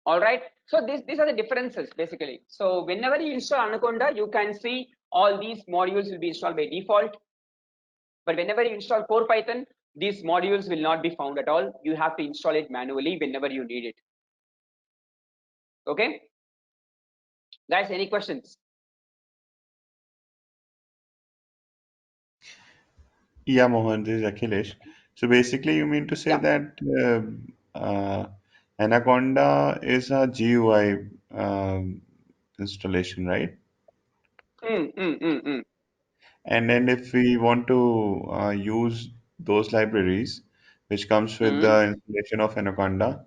All right, so these are the differences basically. So whenever you install Anaconda, you can see all these modules will be installed by default, but whenever you install core Python, these modules will not be found at all. You have to install it manually whenever you need it. Okay, guys, any questions? Yeah, Mohan, this is Akhilesh. So basically, you mean to say Yeah. that Anaconda is a GUI installation, right? And then if we want to use those libraries, which comes with the installation of Anaconda,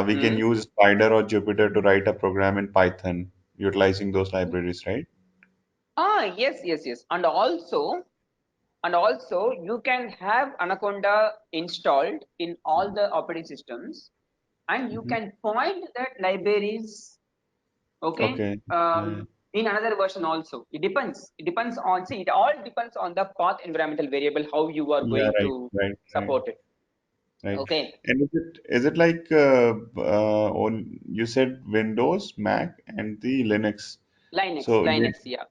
we can use Spider or Jupyter to write a program in Python utilizing those libraries, right? Yes. And also you can have Anaconda installed in all the operating systems, and you Mhm. can point that libraries, okay, Okay. Yeah. in another version also. It depends on, see, it all depends on the path environmental variable, how you are Yeah, going right, to right, right, support it. right. Okay. And is it like on you said Windows, Mac, and the Linux. Linux, So yeah.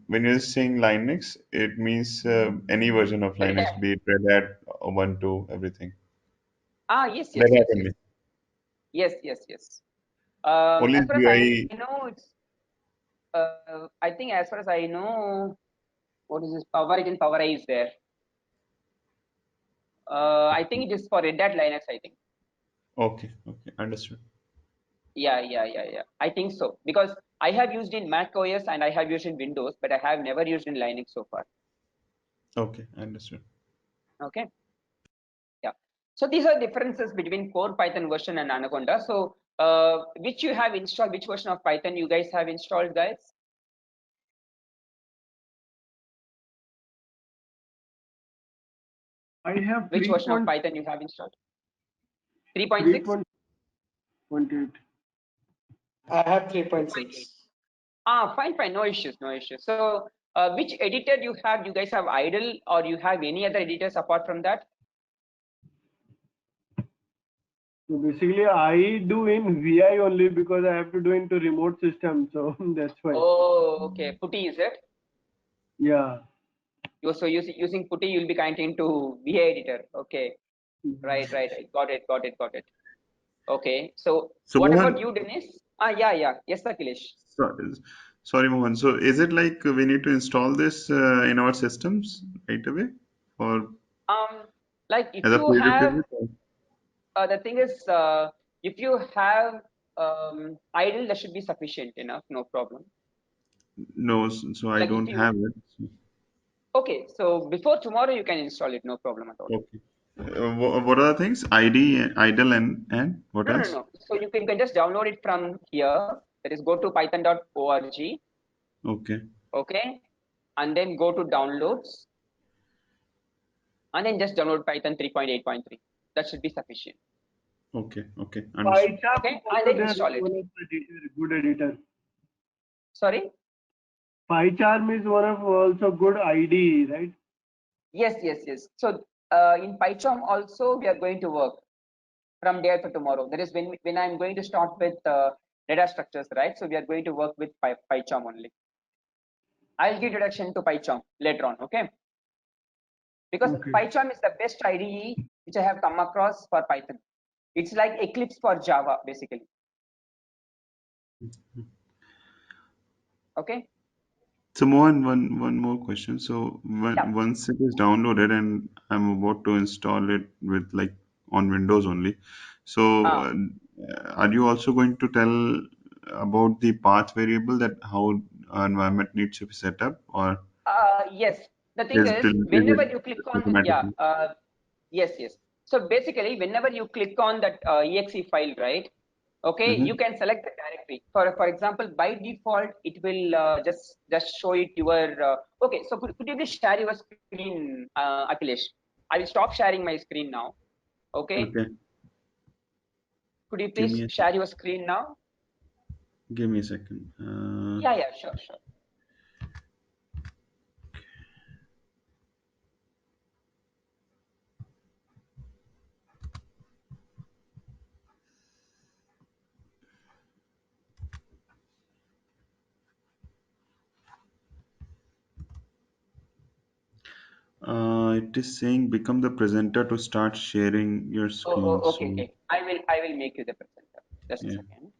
when you're saying Linux, it means any version of Red Linux, Hat. be it Red Hat, Ubuntu, everything. Yes, Red Hat yes. only. Yes. Only As far as I GUI. know, it's I think as far as I know, what is this? PowerIt and PowerI is there. I think it is for Red Hat Linux, I think. Okay, understood. Yeah. I think so because I have used in Mac OS and I have used in Windows, but I have never used in Linux so far. Okay, understood. Okay. Yeah. So these are differences between core Python version and Anaconda. So which you have installed, which version of Python you guys have installed, guys? I have Which version of Python you have installed? 3.6? 3.8. I have 3.6. Fine. No issues. So which editor you have? You guys have idle or you have any other editors apart from that? So basically, I do in VI only because I have to do into remote system. So that's why. Oh, okay. Putty, is it? Yeah. So using Putty, you'll be connecting to VI editor. Okay. Right. Got it. Okay. So So what about Mohan, you, Dennis? Yeah. Yes, Akhilesh. sorry Mohan. So is it like we need to install this in our systems right away, or Like if as a you have, prerequisite? the thing is, if you have idle, that should be sufficient enough. No problem. No, so I Like if don't you, have it. okay. So before tomorrow, you can install it. No problem at all. Okay. What are the things? ID, idle, and what else? No. So you can just download it from here. That is, go to python.org. Okay. Okay, and then go to downloads, and then just download Python 3.8.3. That should be sufficient. Okay. Understood. PyCharm Okay, is and also then there, install it. one of the editor, good editor. Sorry. PyCharm is one of also good IDE, right? Yes. So in PyCharm also we are going to work from there to tomorrow. That is when I'm going to start with data structures, right? So we are going to work with PyCharm only. I'll give introduction to PyCharm later on. Okay. Because Okay. PyCharm is the best IDE which I have come across for Python. It's like Eclipse for Java, basically. Okay. So Mohan, one more question. So Yeah. once it is downloaded and I'm about to install it with like on Windows only, so are you also going to tell about the path variable that how environment needs to be set up, or Yes. The thing is, is whenever it you click on, automatically? yes. So basically, whenever you click on that exe file, right? Okay, you can select the directory. For example, by default, it will just show it your. Okay, so could you please share your screen, Akhilesh? I will stop sharing my screen now. Okay. Okay. Could you Give please me share your screen now? a second. Yeah, sure. It is saying become the presenter to start sharing your screen. So Okay. I will make you the presenter. Just a yeah. second.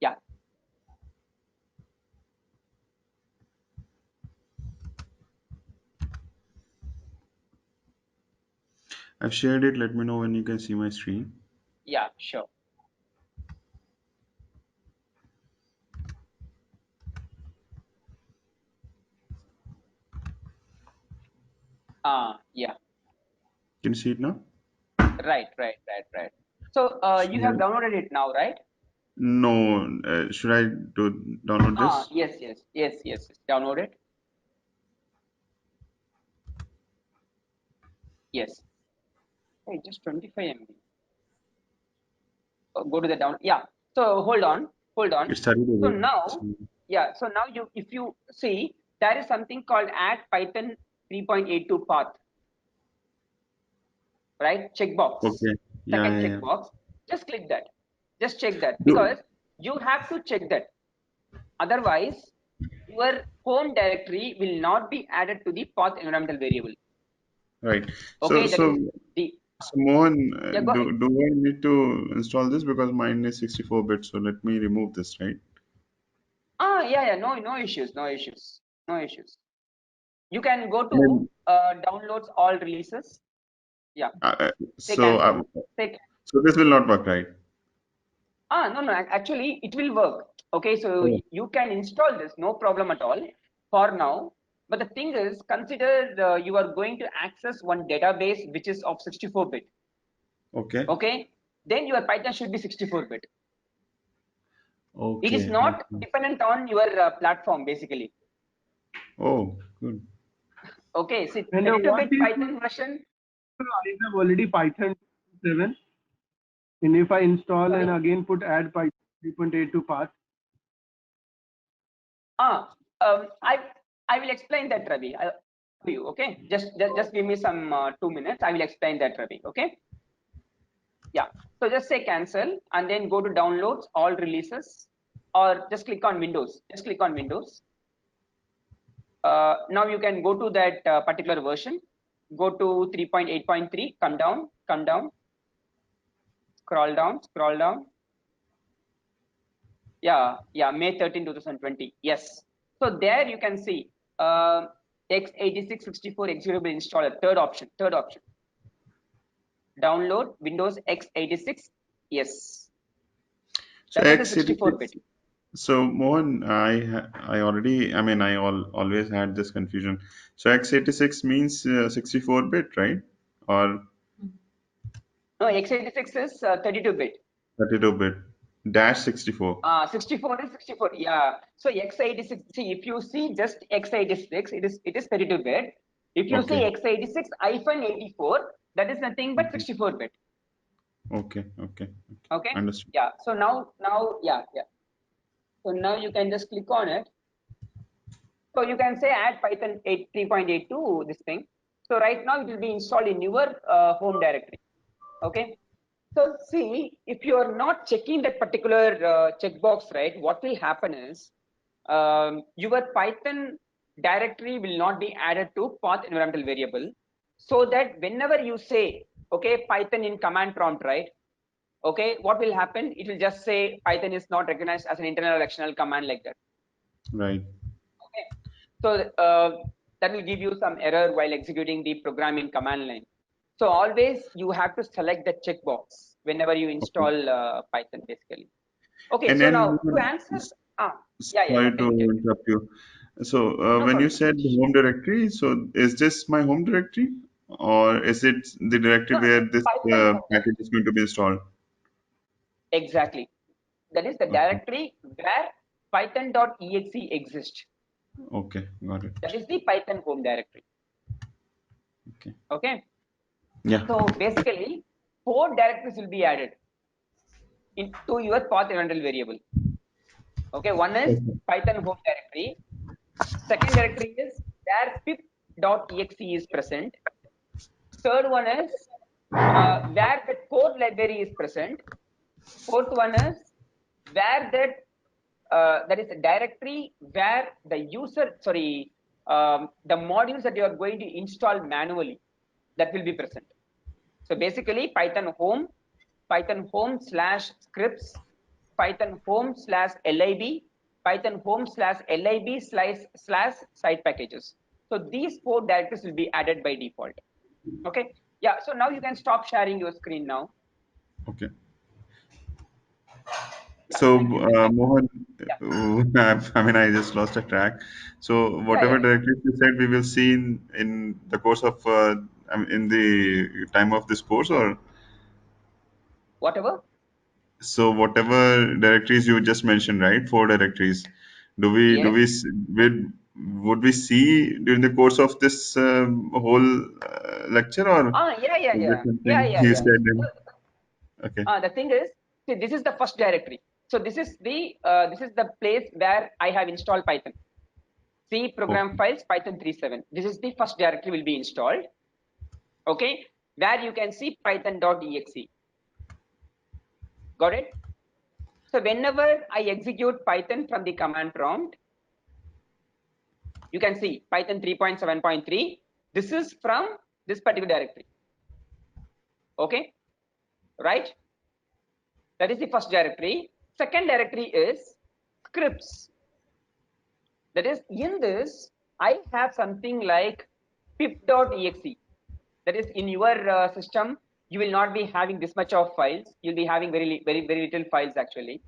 Yeah. I've shared it. Let me know when you can see my screen. Yeah, sure. Yeah. Can you see it now? Right. So you have Should I- downloaded it now, right? No. Should I download this? Yes. Download it. Yes. Hey, just 25 MB. Go to the down. Yeah. So hold on. It started So over. now, yeah. So now if you see, there is something called add Python 3.82 path, right? Checkbox. Okay. Second Yeah. checkbox. Just click that. Just check that, Do- because you have to check that. Otherwise, your home directory will not be added to the path environmental variable. Right. Okay, So, that is the so Mohan, yeah. Go ahead. do I need to install this because mine is 64-bit? So let me remove this, right? Yeah. No issues. No issues. No issues. You can go I to mean, downloads all releases. Yeah. Say so cancel. Say so this will not work, right? no. Actually, it will work. Okay, so Oh, you can install this, no problem at all for now. But the thing is, consider you are going to access one database which is of 64-bit. okay. Okay, then your Python should be 64-bit. It is Okay. not Okay. dependent on your platform, basically. Oh, good. Okay, so And 32-bit what if Python version. I have already Python 7, and if I install and Sorry. again put add Python 3.8 to path? I will explain that, Ravi. To you, okay? Just give me some 2 minutes. I will explain that, Ravi. Okay? Yeah. So just say cancel and then go to downloads, all releases, or just click on Windows. Just click on Windows. Now you can go to that particular version. Go to 3.8.3. Come down, scroll down. Yeah, May 13, 2020. Yes. So there you can see x86 64 executable installer. Third option. Download Windows x86. Yes. So That is a 64-bit. x86. So Mohan, I already, I mean, always had this confusion. So x86 means 64-bit, right? Or No, x86 is 32-bit. 32-bit dash 64. 64 is 64. Yeah. So x86. See, if you see just x86, it is 32-bit. If you see Okay. x86-84, that is nothing but 64-bit. Okay. Okay. Understood. Yeah. So now, yeah. So now you can just click on it. So you can say add Python 8 3.8 to this thing. So right now it will be installed in your home directory. Okay. So see, if you are not checking that particular checkbox, right, what will happen is your Python directory will not be added to path environmental variable, so that whenever you say, okay, Python in command prompt, right, okay, what will happen? It will just say Python is not recognized as an internal external command, like that. Right. Okay. So that will give you some error while executing the program in command line. So always you have to select the checkbox whenever you install Python, basically. Okay, And so then now to answer, sorry to tell me. interrupt you. So No when you problem. said home directory, so is this my home directory, or is it the directory No, where it's this Python home package directory. is going to be installed? Exactly. That is the Okay. directory where python.exe exists. Okay. Got it. That is the Python home directory. Okay. Okay. Yeah. So basically, 4 directories will be added into your path environmental variable. Okay, one is Okay. Python home directory. Second directory is where pip.exe is present. Third one is where the code library is present. Fourth one is where that is a directory where the the modules that you are going to install manually, that will be present. So basically Python home /scripts, Python home /lib, Python home /lib/site packages. So these 4 directories will be added by default. Okay. Yeah. So now you can stop sharing your screen now. Okay. Yeah. So Thank you. Mohan, Yeah. I mean, I just lost a track. So whatever Yeah. directories you said, we will see in the course of, I mean, in the time of this course, or Whatever. so whatever directories you just mentioned, right? 4 directories. Do we do Yes. we s- would we see during the course of this whole lecture, or is it something you Yeah. said in? Okay. The thing is, see, this is the first directory. So this is the place where I have installed Python. C program Okay. files Python 3.7. This is the first directory will be installed. Okay, where you can see python.exe. Got it? So whenever I execute Python from the command prompt, you can see Python 3.7.3. This is from this particular directory. Okay, right? That is the first directory. Second directory is scripts. That is, in this, I have something like pip.exe. That is, in your system, you will not be having this much of files. You'll be having very little files actually.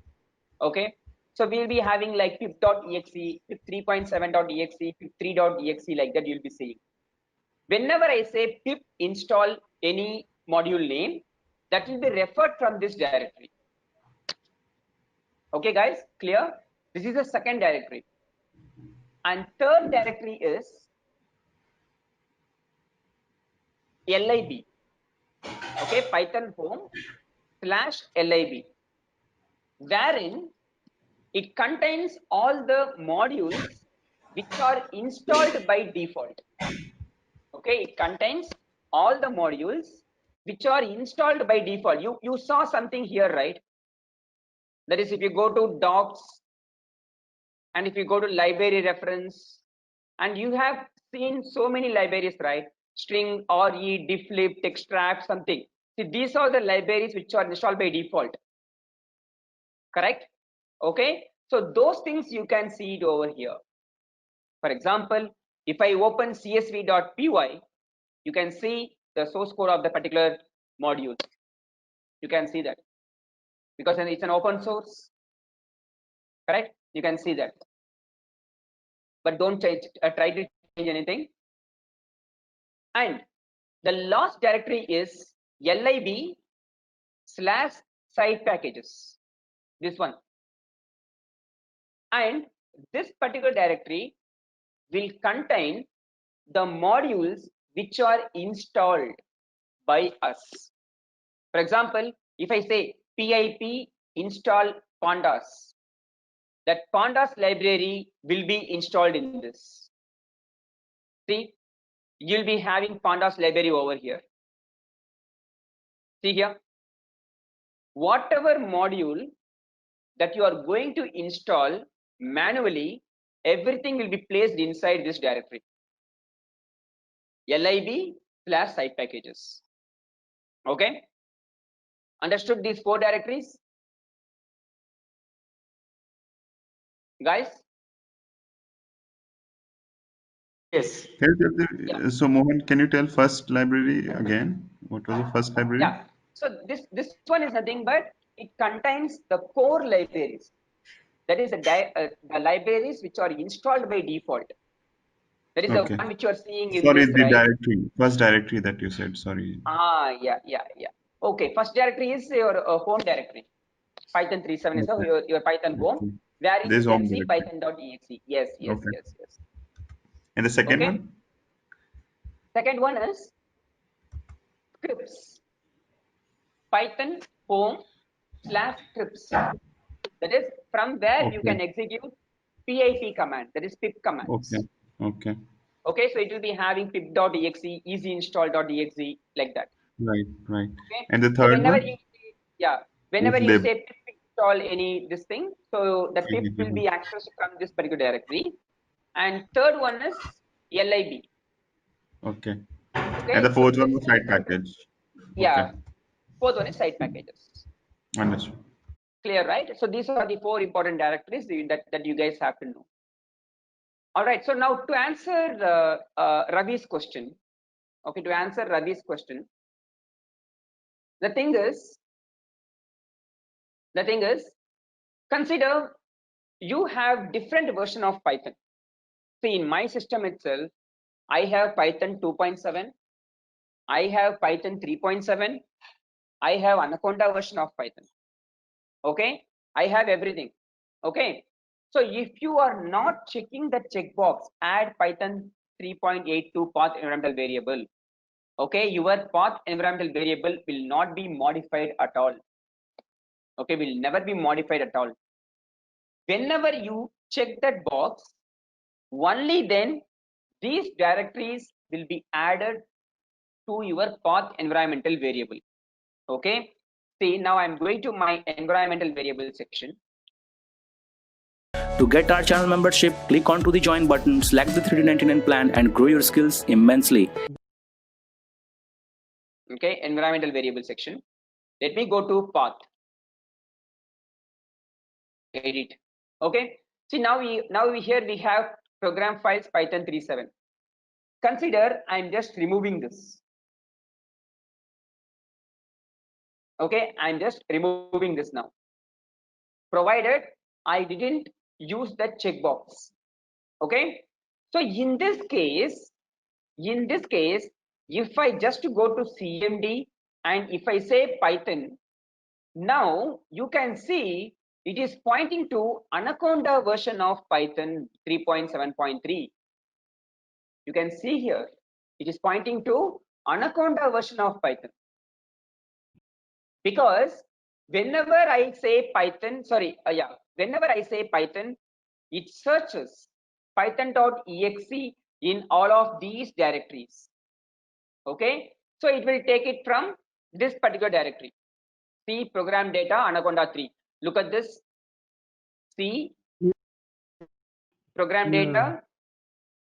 Okay, so we'll be having like pip.exe, pip 3.7.exe, pip 3.exe, like that you'll be seeing. Whenever I say pip install any module name, that will be referred from this directory. Okay, guys, clear? This is the second directory. And third directory is lib. Okay, Python home /lib, wherein it contains all the modules which are installed by default. Okay, it contains all the modules which are installed by default. You saw something here, right? That is, if you go to docs and if you go to library reference, and you have seen so many libraries, right? String, re, difflib, extract, something. See, these are the libraries which are installed by default. Correct? Okay, so those things you can see it over here. For example, if I open csv.py, you can see the source code of the particular module. You can see that because it's an open source. Correct? You can see that, but don't change, try to change anything. And the last directory is lib /site packages. This one. And this particular directory will contain the modules which are installed by us. For example, if I say pip install pandas, that pandas library will be installed in this. See, you'll be having pandas library over here. See here, whatever module that you are going to install manually, everything will be placed inside this directory, lib /site packages. Okay, understood these 4 directories, guys? Yes. So Mohan, can you tell first library again? What was the first library? Yeah. So this one is nothing but it contains the core libraries. That is the libraries which are installed by default. That is Okay. the one which you are seeing in Sorry, this, the right? directory, first directory that you said. Sorry. Yeah. Okay, first directory is your home directory. Python 3.7 is your Python home, wherein This you can home see directory. python.exe. Yes. Okay. And the second Okay. one? Second one is scripts. Python home /scripts. That is from where you can execute pip command, that is pip commands. Okay. Okay, so it will be having pip.exe, easy install.exe, like that. Right. Okay, And the so third whenever one? you say, whenever Is you lib. say pip install this thing, so the pip will be accessed from this particular directory. And third one is lib. Okay. Okay, And the so fourth this one was site will, package. yeah, fourth one is site packages. Understood. Clear, right? So these are the 4 important directories that you guys have to know. All right, so now to answer Ravi's question, okay, to answer Ravi's question, the thing is, consider you have different version of Python. See, in my system itself, I have Python 2.7, I have Python 3.7, I have Anaconda version of Python. Okay, I have everything. Okay, so if you are not checking the checkbox, add Python 3.82 path environmental variable, okay, your path environmental variable will not be modified at all. Okay, will never be modified at all. Whenever you check that box, only then these directories will be added to your path environmental variable. Okay, see, now I'm going to my environmental variable section. To get our channel membership, click onto the join button, select the 3D99 plan and grow your skills immensely. Okay, environmental variable section. Let me go to path. Edit. Okay. See, now we here we have program files Python 3.7. Consider I'm just removing this. Okay, I'm just removing this now. Provided I didn't use that checkbox. Okay. So in this case, if I just go to CMD and if I say Python, now you can see it is pointing to Anaconda version of Python 3.7.3. You can see here it is pointing to Anaconda version of Python, because whenever I say Python, whenever I say Python, it searches python.exe in all of these directories. Okay, so it will take it from this particular directory. C program data Anaconda 3. Look at this. C program data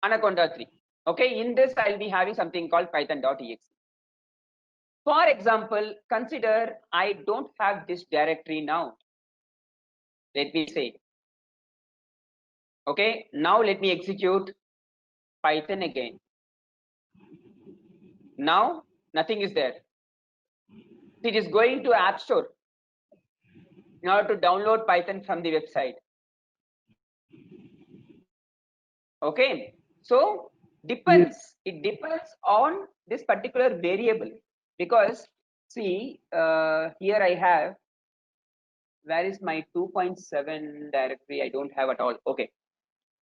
Anaconda 3. Okay, in this I'll be having something called python.exe. For example, consider I don't have this directory now. Let me say. Okay, now let me execute Python again. Now nothing is there. It is going to App Store in order to download Python from the website. Okay, so depends. It depends on this particular variable, because see here I have, where is my 2.7 directory? I don't have at all. Okay,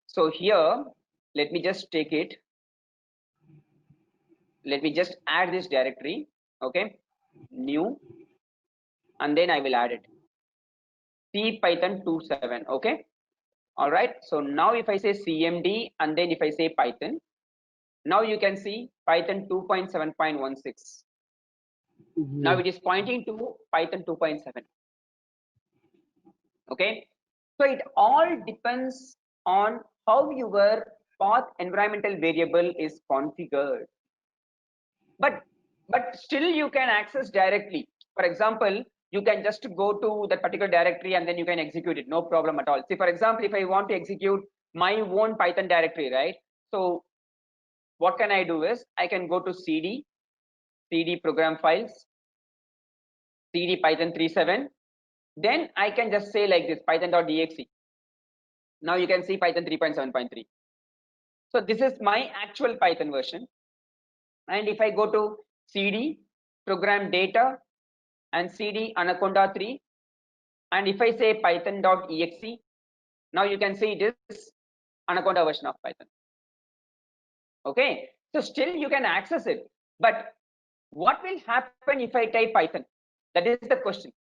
so here let me just take it. Let me just add this directory. Okay, new, and then I will add it. C Python 2.7. Okay, all right. So now if I say CMD and then if I say Python, now you can see Python 2.7.16. Now it is pointing to Python 2.7. Okay, so it all depends on how your path environmental variable is configured. But still you can access directly. For example, you can just go to that particular directory and then you can execute it, no problem at all. See, for example, if I want to execute my own Python directory, right? So what can I do is I can go to cd program files, cd Python 3.7. Then I can just say like this, python.exe. Now you can see Python 3.7.3. So this is my actual Python version. And if I go to cd program data and cd Anaconda 3, and if I say python.exe, now you can see it is Anaconda version of Python. Okay, so still you can access it, but what will happen if I type Python? That is the question.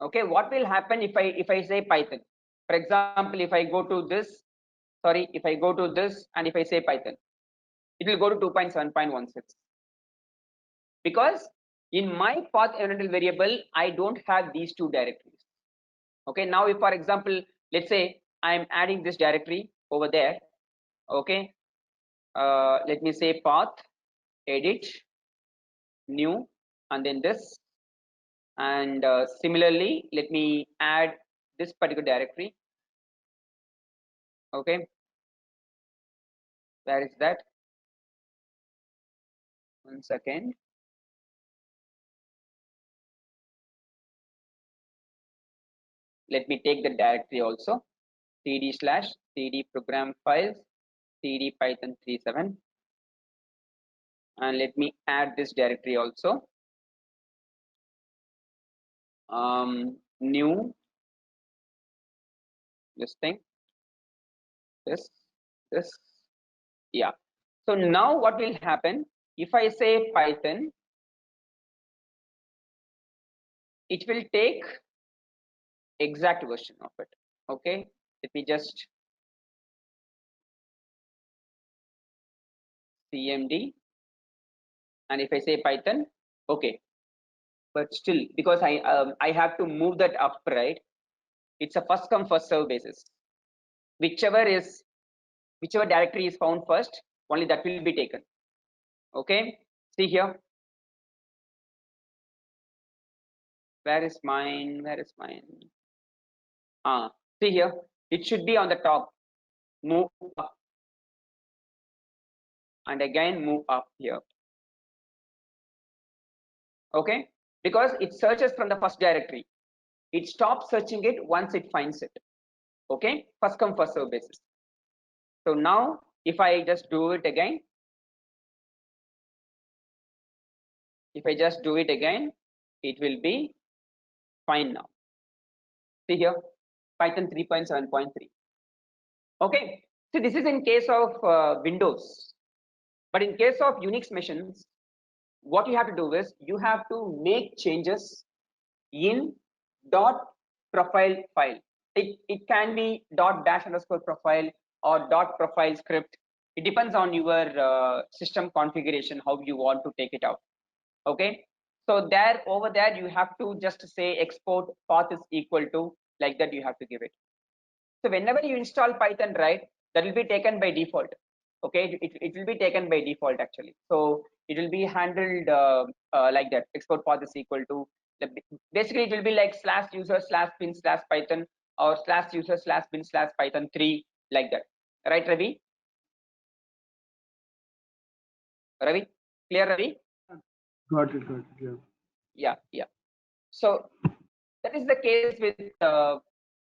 Okay, what will happen if I say Python? For example, if I go to this, if I go to this and if I say Python, it will go to 2.7.16, because in my path environmental variable I don't have these two directories. Okay, now if for example, let's say I'm adding this directory over there. Okay, let me say path, edit, new, and then this, and similarly let me add this particular directory. Okay, where is that? One second. Let me take the directory also, cd/cd program files, cd Python 3.7, and let me add this directory also. New, this thing, this, yeah. So now what will happen if I say Python? It will take exact version of it. Okay, let me just cmd, and if I say Python, okay, but still, because I have to move that up, right? It's a first come first serve basis. Whichever directory is found first, only that will be taken. Okay, see here. Where is mine? See here, it should be on the top. Move up and again move up here. Okay, because it searches from the first directory. It stops searching it once it finds it. Okay, first come first serve basis. So now if I just do it again, it will be fine now. See here, Python 3.7.3. Okay, so this is in case of Windows, but in case of Unix machines, what you have to do is you have to make changes in .profile file. It can be .dash_profile or .profile script. It depends on your system configuration, how you want to take it out. Okay, so over there you have to just say export path is equal to, like that you have to give it. So whenever you install Python, right, that will be taken by default. Okay, it will be taken by default actually. So it will be handled like that. Export path is equal to, basically it will be like /user/bin/python or /user/bin/python3, like that. Right, Ravi? Clear, Ravi? Got it. Yeah. Yeah. So that is the case with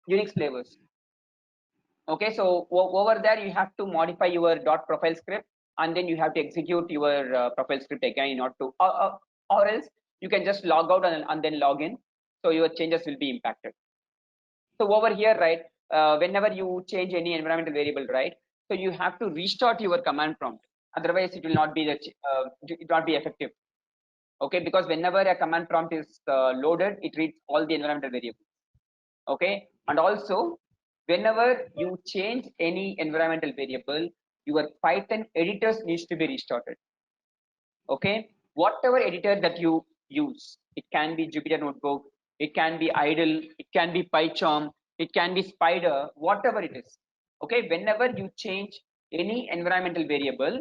Unix flavors. Okay, so over there you have to modify your .profile script, and then you have to execute your profile script again in order to, or else you can just log out and then log in, so your changes will be impacted. So over here, right, whenever you change any environmental variable, right, so you have to restart your command prompt, otherwise it will not be effective. Okay, because whenever a command prompt is loaded, it reads all the environmental variables. Okay, and also whenever you change any environmental variable, your Python editors needs to be restarted. Okay, whatever editor that you use, it can be Jupyter Notebook, it can be idle, it can be PyCharm, it can be Spider, whatever it is. Okay, whenever you change any environmental variable,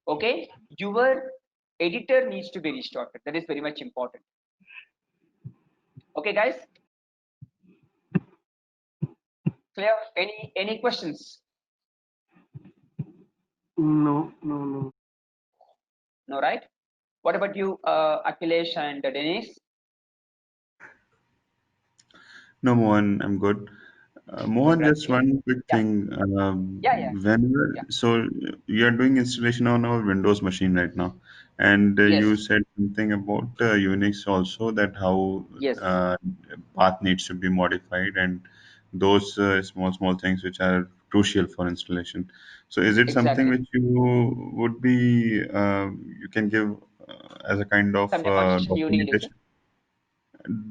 okay, your editor needs to be restarted. That is very much important. Okay, guys, clear? Any questions? No. No, right? What about you, Akhilesh and Dennis? No, Mohan, I'm good. Mohan, just Congratulations. one quick Yeah. thing. Yeah. So you're doing installation on our Windows machine right now, and you Yes. said something about Unix also, that how Yes. path needs to be modified, and those small things which are crucial for installation. So is it something Exactly. which you can give as a kind of Some demonstration you need, is it?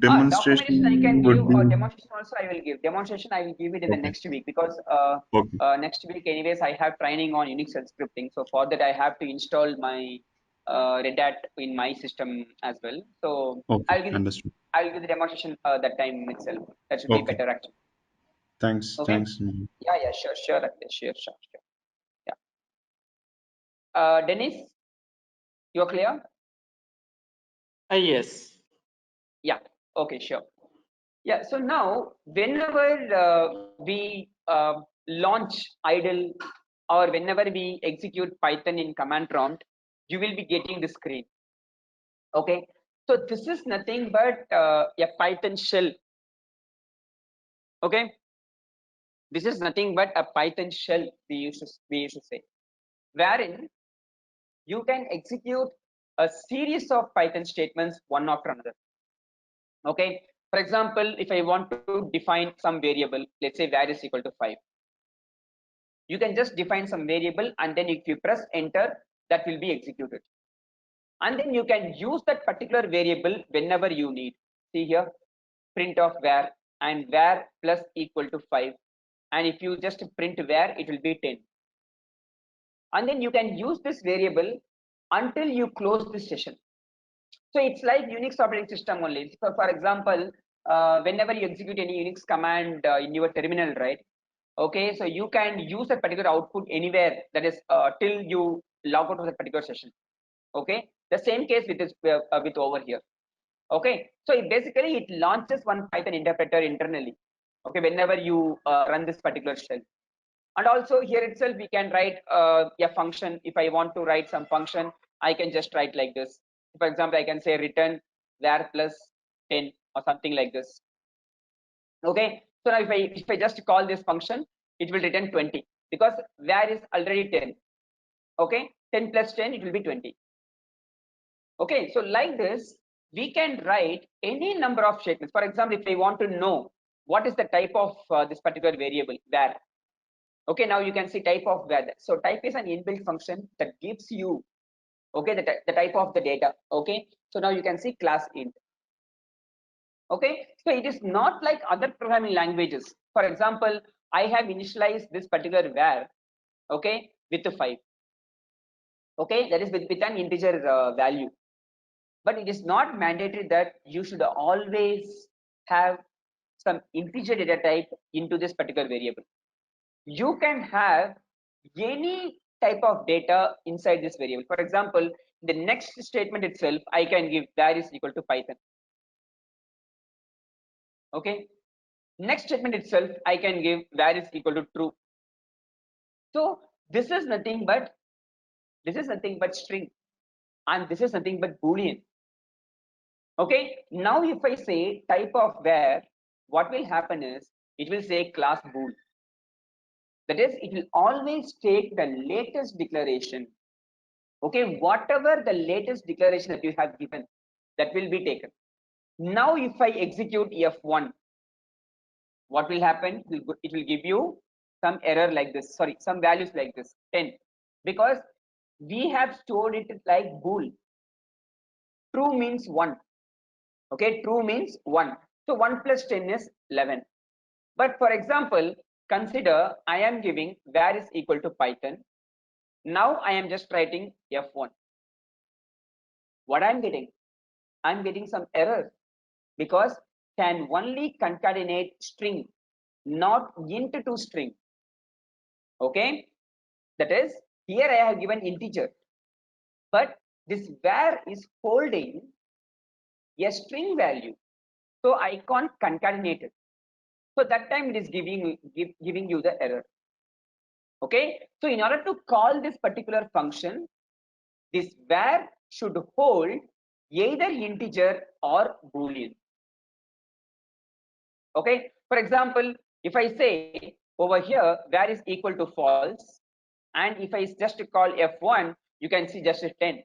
documentation? Demonstration Documentation I can give, would or be demonstration also I will give. Demonstration I will give it in the okay. next week, because Okay. next week anyways I have training on Unix and scripting. So for that I have to install my Red Hat in my system as well. So Okay. I'll give Understood. the demonstration that time itself. That should be Okay. better actually. Thanks. Okay. Thanks. Mohan. Yeah. Sure. Akhilesh. Sure. Yeah. Dennis, you're clear? Yes. Yeah. Okay. Sure. Yeah, so now whenever we launch idle, or whenever we execute Python in command prompt, you will be getting the screen. Okay, so this is nothing but a Python shell. Okay, this is nothing but a Python shell, we used to say, wherein you can execute a series of Python statements one after another. Okay, for example, if I want to define some variable, let's say var is equal to 5, you can just define some variable, and then if you press enter, that will be executed, and then you can use that particular variable whenever you need. See here, print of var, and var plus equal to 5, and if you just print var, it will be 10, and then you can use this variable until you close this session. So it's like Unix operating system only. So for example, whenever you execute any Unix command in your terminal, right? Okay, so you can use a particular output anywhere, that is till you log out of that particular session. Okay, the same case with this with over here. Okay, so basically it launches one Python interpreter internally. Okay, whenever you run this particular shell. And also here itself we can write a function. If I want to write some function, I can just write like this. For example, I can say return var plus 10 or something like this. Okay, so now if I just call this function, it will return 20 because var is already 10. Okay, 10 plus 10, it will be 20. Okay, so like this, we can write any number of statements. For example, if I want to know what is the type of this particular variable var. Okay, now you can see type of var. So type is an inbuilt function that gives you, okay, the type of the data. Okay, so now you can see class int. Okay, so it is not like other programming languages. For example, I have initialized this particular var, okay, with a 5. Okay, that is with an integer value. But it is not mandatory that you should always have some integer data type into this particular variable. You can have any type of data inside this variable. For example, the next statement itself, I can give var is equal to Python. Okay, next statement itself, I can give var is equal to true. So this is nothing but string, and this is nothing but Boolean. Okay, now if I say type of var, what will happen is it will say class bool. That is, it will always take the latest declaration. Okay, whatever the latest declaration that you have given, that will be taken. Now if I execute F1, what will happen? It will give you some error like this, sorry, some values like this, 10, because we have stored it like bool. True means 1. Okay, true means 1. So 1 plus 10 is 11. But for example, consider I am giving var is equal to Python. Now I am just writing F1. What I'm getting? I'm getting some error because can only concatenate string, not int to string. Okay, that is, here I have given integer, but this var is holding a string value, so I can't concatenate it. So that time it is giving you the error. Okay, so in order to call this particular function, this var should hold either integer or Boolean. Okay, for example, if I say over here var is equal to false, and if I just call F1, you can see just a 10,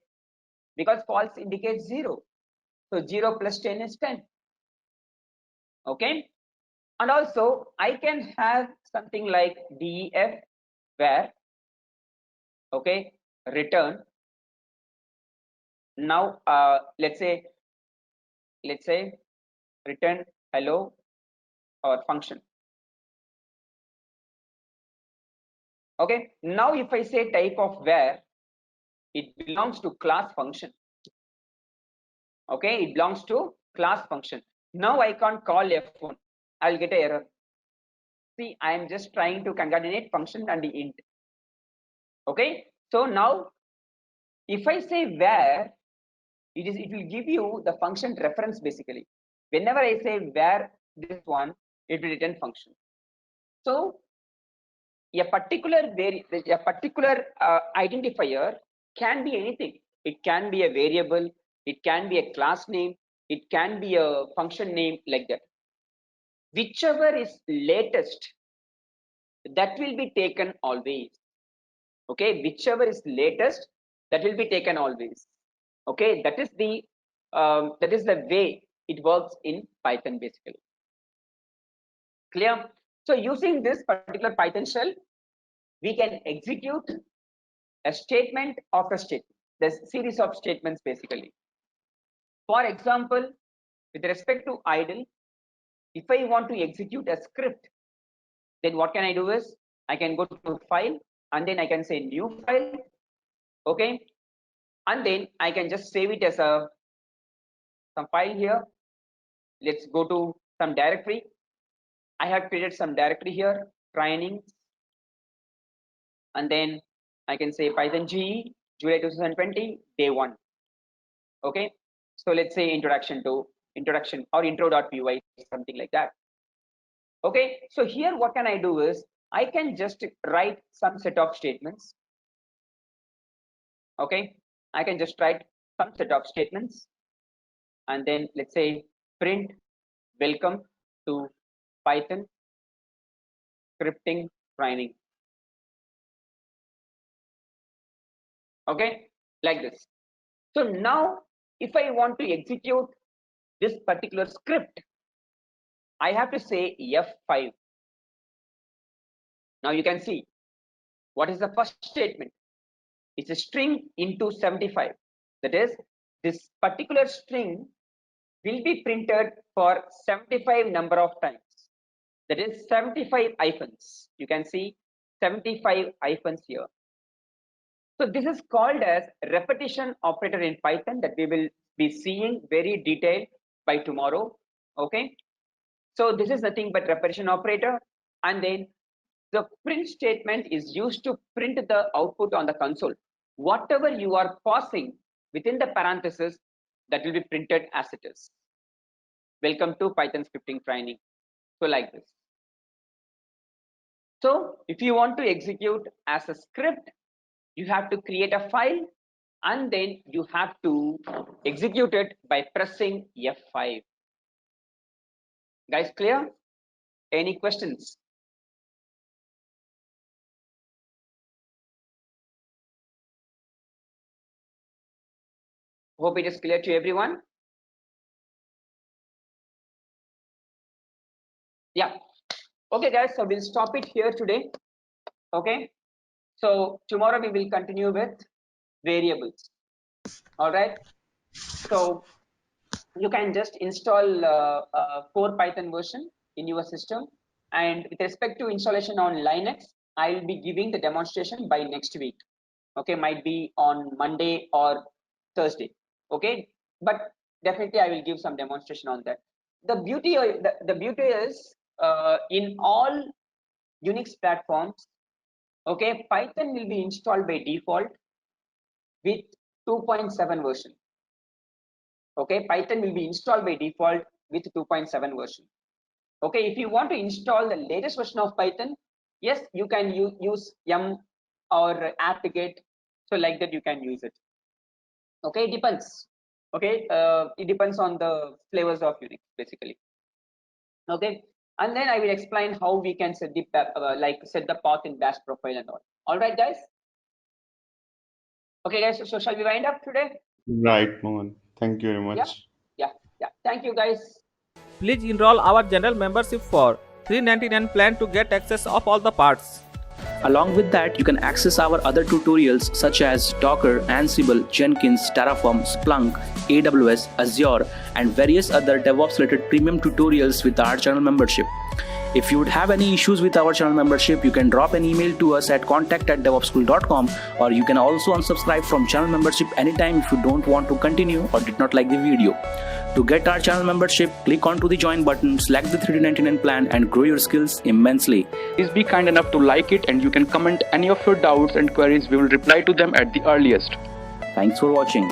because false indicates 0. So 0 plus 10 is 10. Okay, and also I can have something like def var, okay, return. Now let's say return hello or function. Okay, now if I say type of var, it belongs to class function. Okay, it belongs to class function. Now I can't call F1, I'll get an error. See, I am just trying to concatenate function and the int. Okay, so now if I say var, it will give you the function reference basically. Whenever I say var this one, it will return function. So a particular identifier can be anything. It can be a variable, it can be a class name, it can be a function name, like that. Whichever is latest, that will be taken always. Okay, whichever is latest, that will be taken always. Okay, that is the way it works in Python basically. Clear? So using this particular Python shell, we can execute a statement after statement. There's a series of statements basically. For example, with respect to idle, if I want to execute a script, then what can I do is I can go to file and then I can say new file. Okay, and then I can just save it as a some file here. Let's go to some directory. I have created some directory here, training, and then I can say Python GE, July 2020, day 1. Okay, so let's say introduction or intro.py, something like that. Okay, so here what can I do is I can just write some set of statements. Okay, I can just write some set of statements, and then let's say print welcome to Python scripting training. Okay, like this. So now if I want to execute this particular script, I have to say F5. Now you can see what is the first statement. It's a string into 75. That is, this particular string will be printed for 75 number of times. That is 75 hyphens. You can see 75 hyphens here. So this is called as repetition operator in Python that we will be seeing very detailed by tomorrow. Okay. So this is nothing but repetition operator, and then the print statement is used to print the output on the console. Whatever you are passing within the parentheses, that will be printed as it is. Welcome to Python scripting training. So like this. So if you want to execute as a script, you have to create a file and then you have to execute it by pressing F5. Guys, clear? Any questions? Hope it is clear to everyone. Yeah. Okay, guys, so we'll stop it here today. Okay. So tomorrow we will continue with variables. All right. So you can just install 4 Python version in your system, and with respect to installation on Linux, I will be giving the demonstration by next week. Okay, might be on Monday or Thursday. Okay, but definitely I will give some demonstration on that. The beauty is in all Unix platforms, okay, Python will be installed by default with 2.7 version. Okay, Python will be installed by default with 2.7 version. Okay, if you want to install the latest version of Python, yes, you can use yum or apt-get. So like that you can use it. Okay, it depends. Okay, it depends on the flavors of Unix basically. Okay, and then I will explain how we can set the set the path in bash profile and all. All right, guys. Okay, guys. So shall we wind up today? Right, Mohan. Thank you very much. Yeah. Thank you, guys. Please enroll our general membership for $3.99 plan to get access of all the parts. Along with that, you can access our other tutorials such as Docker, Ansible, Jenkins, Terraform, Splunk, AWS, Azure, and various other DevOps related premium tutorials with our channel membership. If you would have any issues with our channel membership, you can drop an email to us at contact@devopschool.com, or you can also unsubscribe from channel membership anytime if you don't want to continue or did not like the video. To get our channel membership, click onto the join button, select the $3.99 plan and grow your skills immensely. Please be kind enough to like it, and you can comment any of your doubts and queries. We will reply to them at the earliest. Thanks for watching.